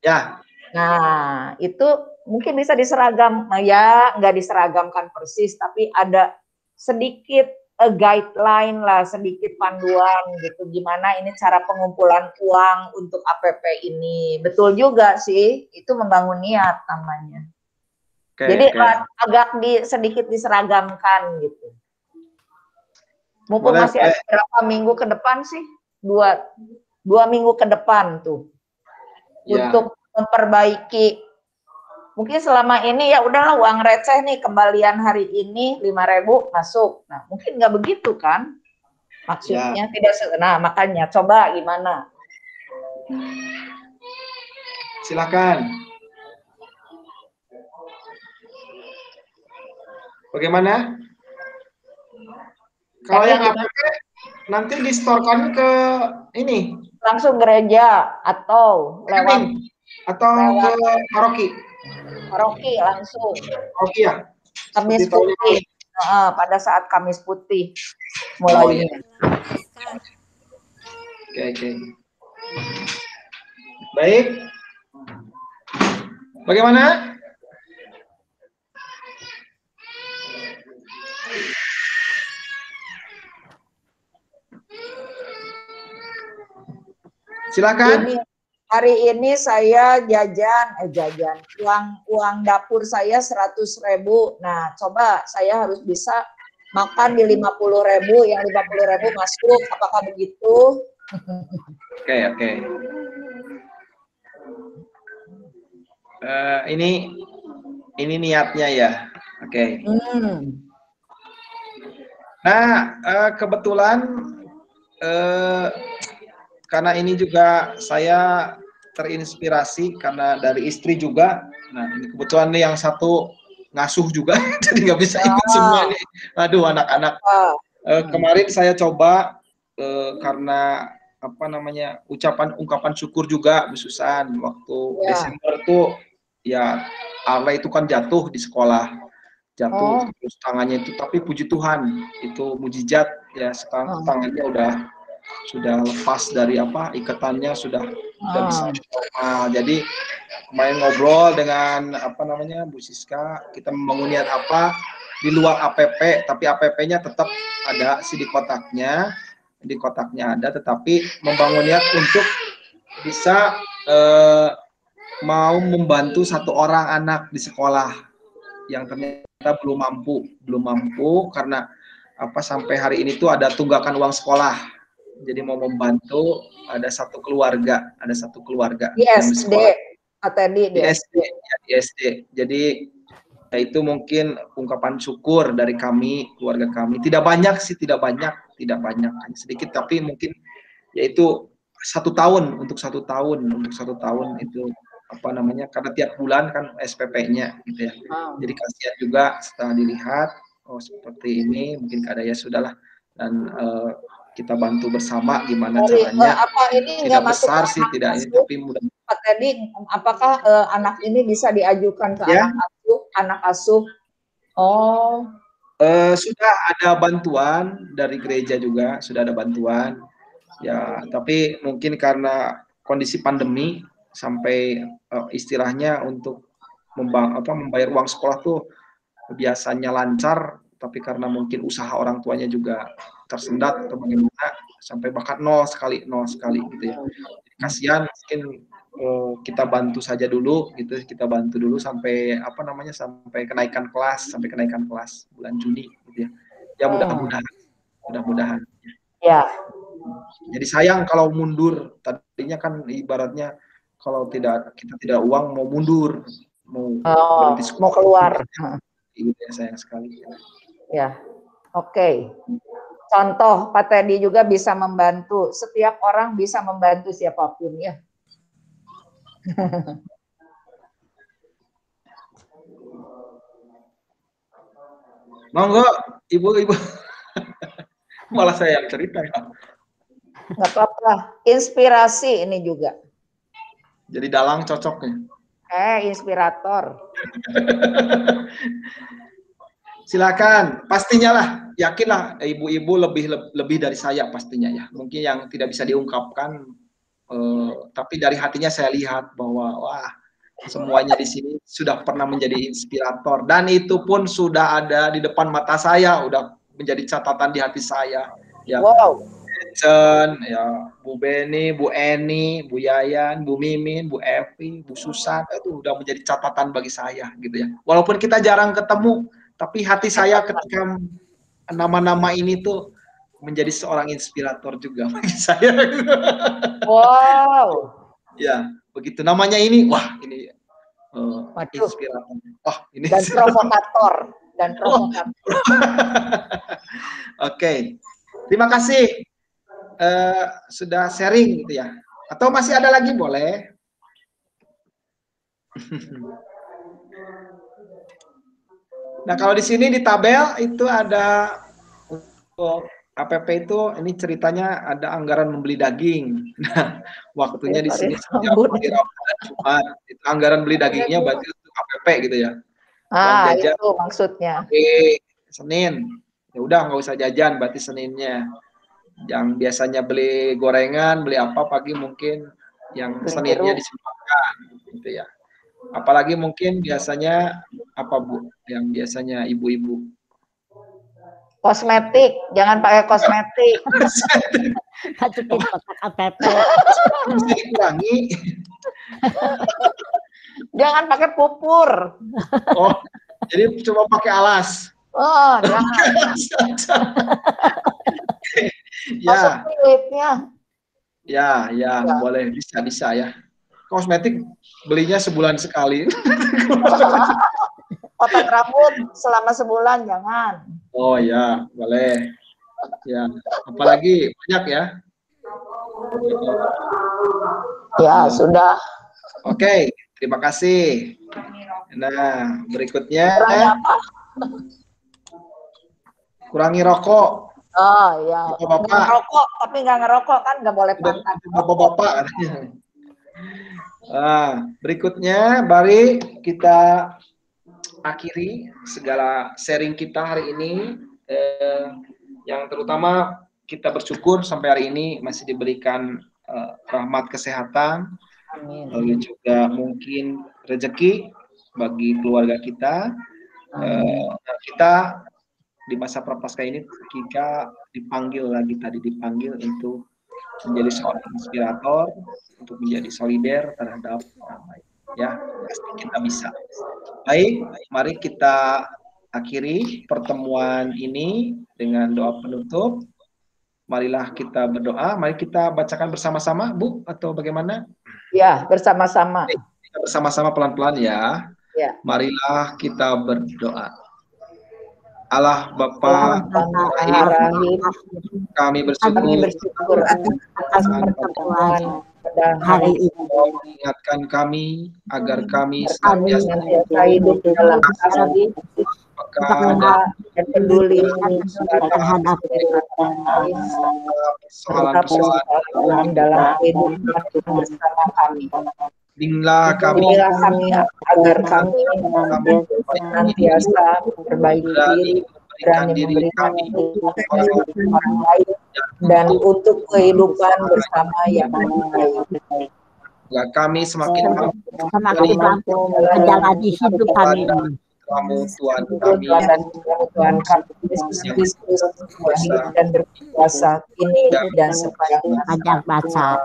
Ya. Nah, itu mungkin bisa diseragam, ya nggak diseragamkan persis, tapi ada sedikit guideline lah, sedikit panduan gitu, gimana ini cara pengumpulan uang untuk APP ini. Betul juga sih, itu membangun niat namanya. Jadi agak sedikit diseragamkan gitu. Mumpung masih ada berapa minggu ke depan sih? Dua minggu ke depan tuh. Ya. Untuk memperbaiki. Mungkin selama ini ya udahlah uang receh nih kembalian hari ini 5.000 masuk. Nah, mungkin nggak begitu kan? Maksudnya tidak. Nah, makanya coba gimana? Silakan. Bagaimana? Kalau yang APP nanti distorkan ke ini langsung gereja atau lewat ke paroki. Paroki langsung. Paroki ya. Kamis putih. Pada saat Kamis putih mulainya. Oke. Baik. Bagaimana? Silakan. Hari ini saya uang dapur saya 100.000. Nah, coba saya harus bisa makan di 50.000, yang 50.000 masuk. Apakah begitu? Oke. Ini niatnya ya. Oke. Nah, kebetulan karena ini juga saya terinspirasi karena dari istri juga. Nah, ini kebetulan nih yang satu ngasuh juga, jadi nggak bisa ikut semua nih. Aduh, anak-anak. Kemarin saya coba karena apa namanya ungkapan syukur juga Bu Susan waktu Desember tuh ya Arla itu kan jatuh di sekolah. Jatuh terus tangannya itu, tapi puji Tuhan itu mujizat ya, sekarang tangannya sudah lepas dari ikatannya, sudah bisa normal. Jadi kemarin ngobrol dengan Bu Siska, kita membangun niat di luar APP, tapi APP-nya tetap ada sih di kotaknya ada, tetapi membangun niat untuk bisa mau membantu satu orang anak di sekolah yang ternyata belum mampu karena sampai hari ini tuh ada tunggakan uang sekolah. Jadi mau membantu ada satu keluarga di SD atau di SD. Jadi ya itu mungkin ungkapan syukur dari kami, keluarga kami. Tidak banyak, hanya sedikit, tapi mungkin yaitu 1 tahun untuk 1 tahun itu karena tiap bulan kan SPP-nya gitu ya. Jadi kasihan juga setelah dilihat seperti ini, mungkin ya sudahlah, dan kita bantu bersama gimana caranya. Ini tidak besar sih, tidak ini, tapi mudah. Pak Teddy, apakah anak ini bisa diajukan ke anak asuh? Sudah ada bantuan dari gereja juga, sudah ada bantuan. Ya, tapi mungkin karena kondisi pandemi sampai istilahnya untuk membayar uang sekolah tuh biasanya lancar, tapi karena mungkin usaha orang tuanya juga tersendat atau bagaimana, sampai bahkan nol sekali gitu ya. Kasihan, mungkin kita bantu saja dulu gitu, sampai sampai kenaikan kelas bulan Juni gitu ya. Ya mudah-mudahan. Ya. Jadi sayang kalau mundur, tadinya kan ibaratnya kalau kita tidak uang mau mundur, mau berhenti sekolah, mau keluar. Itu ya, sayang sekali. Ya, oke. Contoh Pak Teddy juga bisa membantu, setiap orang bisa membantu siapapun ya. Monggo, Ibu. Malah saya yang cerita ya. Nggak apa-apa, inspirasi ini juga. Jadi dalang cocoknya. Inspirator. Silakan, pastinya lah, yakinlah ibu-ibu lebih dari saya pastinya ya. Mungkin yang tidak bisa diungkapkan, tapi dari hatinya saya lihat bahwa semuanya di sini sudah pernah menjadi inspirator, dan itu pun sudah ada di depan mata saya, udah menjadi catatan di hati saya. Ya. Wow. Chen, ya, Bu Beni, Bu Eni, Bu Yayan, Bu Mimin, Bu Evi, Bu Susan, itu udah menjadi catatan bagi saya gitu ya. Walaupun kita jarang ketemu, tapi hati saya ketika nama-nama ini tuh menjadi seorang inspirator juga bagi saya. Wow. Ya, begitu namanya ini, ini inspirator. Ini dan provokator. Oke. Terima kasih. Sudah sharing gitu ya, atau masih ada lagi boleh? Nah, kalau di sini di tabel itu ada untuk APP itu, ini ceritanya ada anggaran membeli daging. Nah, waktunya di sini setiap hari Rabu dan Jumat. Itu anggaran beli dagingnya berarti untuk APP gitu ya. Jajan, itu maksudnya. Senin, ya udah nggak usah jajan, berarti Seninnya. Yang biasanya beli gorengan, beli apa pagi mungkin yang Seninnya disumbangkan gitu ya. Apalagi mungkin biasanya apa Bu, yang biasanya ibu-ibu? Kosmetik, jangan pakai kosmetik. Masukin kotak APP. Bisa dikurangi. Jangan pakai pupur. Jadi coba pakai alas. Jangan. Ya, boleh, bisa ya. Kosmetik belinya sebulan sekali. Potong rambut selama sebulan jangan. Oh ya, boleh. Ya, apalagi banyak ya. Ya, sudah. Oke, terima kasih. Nah, berikutnya Kurangi apa? kurangi rokok. Oh iya, Bapak-bapak. nggak ngerokok, tapi nggak ngerokok kan nggak boleh Udah pantat. bapak-bapak katanya. Nah, berikutnya mari kita akhiri segala sharing kita hari ini. Yang terutama kita bersyukur sampai hari ini masih diberikan rahmat kesehatan, lalu juga mungkin rezeki bagi keluarga kita. Kita di masa prapaskah ini kita dipanggil untuk menjadi seorang inspirator, untuk menjadi solider terhadap damai. Ya, pasti kita bisa. Baik, mari kita akhiri pertemuan ini dengan doa penutup. Marilah kita berdoa. Mari kita bacakan bersama-sama, Bu, atau bagaimana? Ya, bersama-sama. Bersama-sama pelan-pelan ya. Ya. Marilah kita berdoa. Allah Bapa Rahim, kami bersyukur atas pertemuan pada hari ini. Ingatkan kami agar kami Kami senantiasa hidup dalam kasih, peka dan peduli terhadap persoalan dalam kehidupan bersama kami. Bimbinglah kami agar kami senantiasa memperbaiki diri, berani memberikan orang lain dan untuk kehidupan bersama yang lebih baik. Ya, kami semakin mampu menjalani hidup kami ini. Tuhan kami Tuhan kami Yesus Kristus dan berkuasa kini dan sepanjang Panjang masa.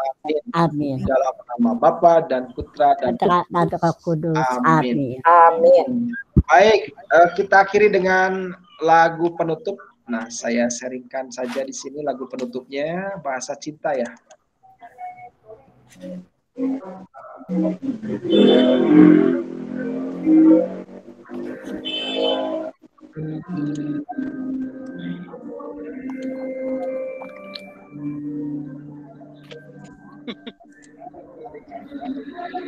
Amin. Dalam nama Bapa dan Putra dan Roh Kudus. Amin. Amin. Baik, kita akhiri dengan lagu penutup. Nah, saya sharingkan saja di sini lagu penutupnya bahasa cinta ya.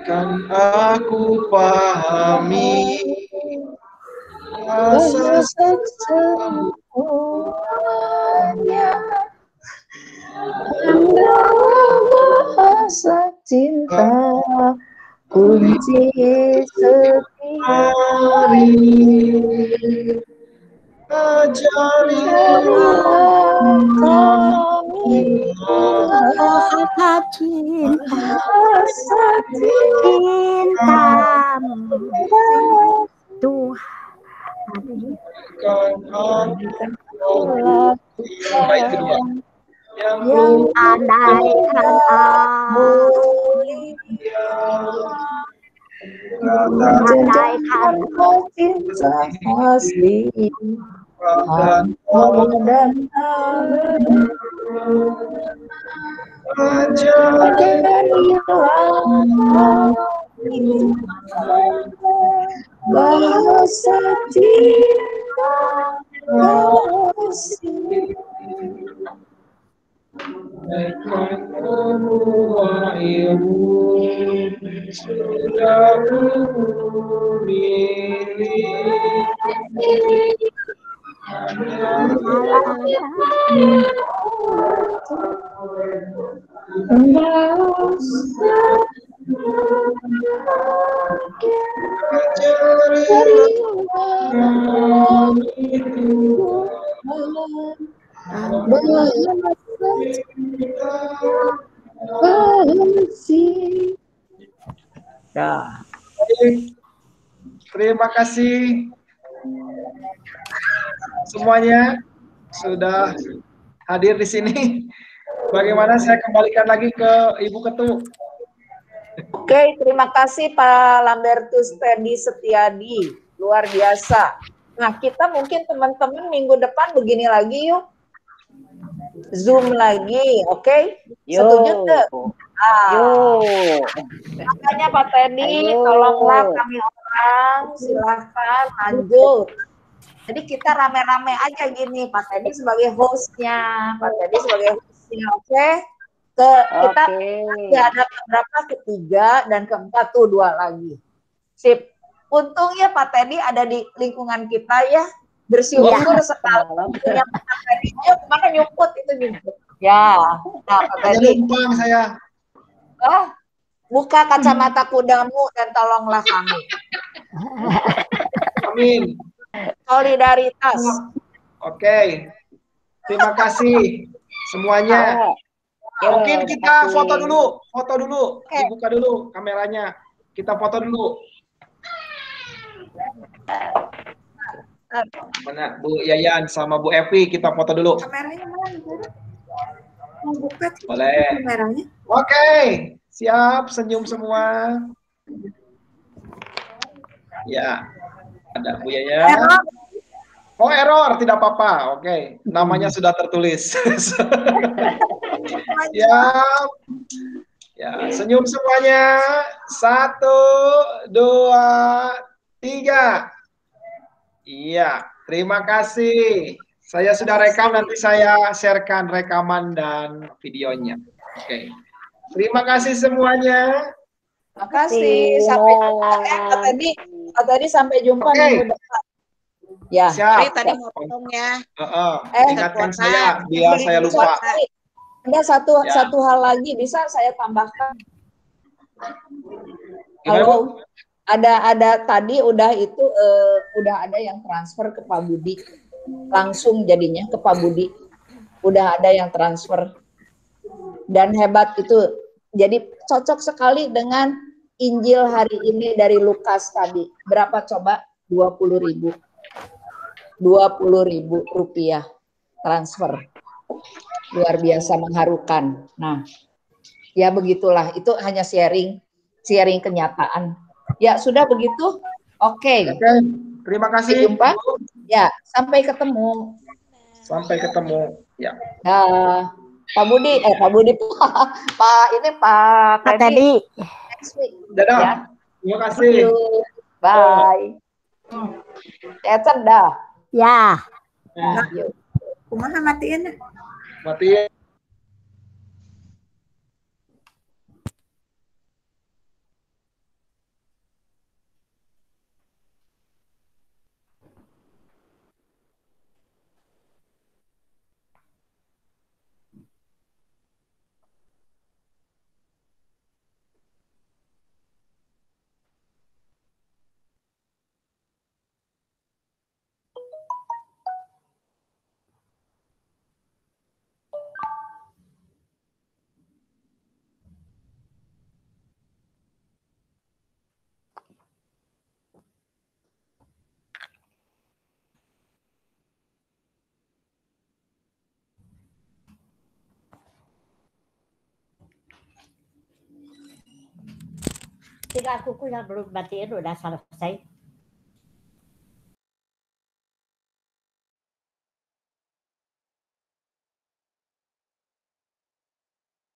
Kan aku pahami rasa semuanya, bahasa cinta kunci setiap hari. Ajari kami rasa cintamu Tuhan. Baik kedua. Yang andaikan andaikan cinta asli dan bahasa cinta kasih. Semua ilmu sudah kumiliki. Ya. Terima kasih semuanya sudah hadir di sini. Bagaimana saya kembalikan lagi ke Ibu Ketua. Oke, terima kasih Pak Lambertus Teddy Setiadi, luar biasa. Nah, kita mungkin teman-teman minggu depan begini lagi yuk. Zoom lagi, oke? Setuju tuh? Makanya Pak Teddy, tolonglah kami orang, silahkan lanjut. Jadi kita rame-rame aja gini, Pak Teddy sebagai hostnya, oke? Kita ada beberapa ketiga dan keempat tuh 2 lagi. Sip. Untungnya Pak Teddy ada di lingkungan kita ya. Bersyukur sekali punya Pak Teddy. Ayo kemana nyumput itu nyumput. Ya, nah Pak Hanya Teddy. numpang saya. Buka kacamata kudamu dan tolonglah kami. Amin. Solidaritas. Oke. Terima kasih semuanya. Mungkin kita foto dulu. Dibuka dulu kameranya. Kita foto dulu. Mana Bu Yayan sama Bu Evi, kita foto dulu. Kameranya mana? Mau buka Boleh. kameranya? Oke, siap, senyum semua. Ya, ada Bu Yayan. Oh, error, tidak apa-apa. Oke, namanya sudah tertulis. Siap. Ya, senyum semuanya. 1, 2, 3. Iya, terima kasih. Saya sudah rekam, nanti saya sharekan rekaman dan videonya. Oke. Terima kasih semuanya. Terima kasih. Sampai jumpa. Tadi sampai jumpa minggu depan. Ya. Siap. Tadi mau potongnya. Ingatkan saya, biar saya lupa. Ada satu hal lagi bisa saya tambahkan. Halo. Ada tadi udah ada yang transfer ke Pak Budi. Langsung jadinya ke Pak Budi. Udah ada yang transfer. Dan hebat itu. Jadi cocok sekali dengan Injil hari ini dari Lukas tadi. Berapa coba? 20.000. 20.000 rupiah transfer. Luar biasa mengharukan. Nah, ya begitulah. Itu hanya sharing kenyataan. Ya, sudah begitu. Oke. Terima kasih. Sampai jumpa. Ya, sampai ketemu. Sampai ketemu. Ya. Pak Budi, Pak Teddy. Next week. Dadah. Ya. Terima kasih. Bye. Sehat dah. Ya. Kumaha matiin? Matiin. Tinggal kuku yang belum matiin udah selesai.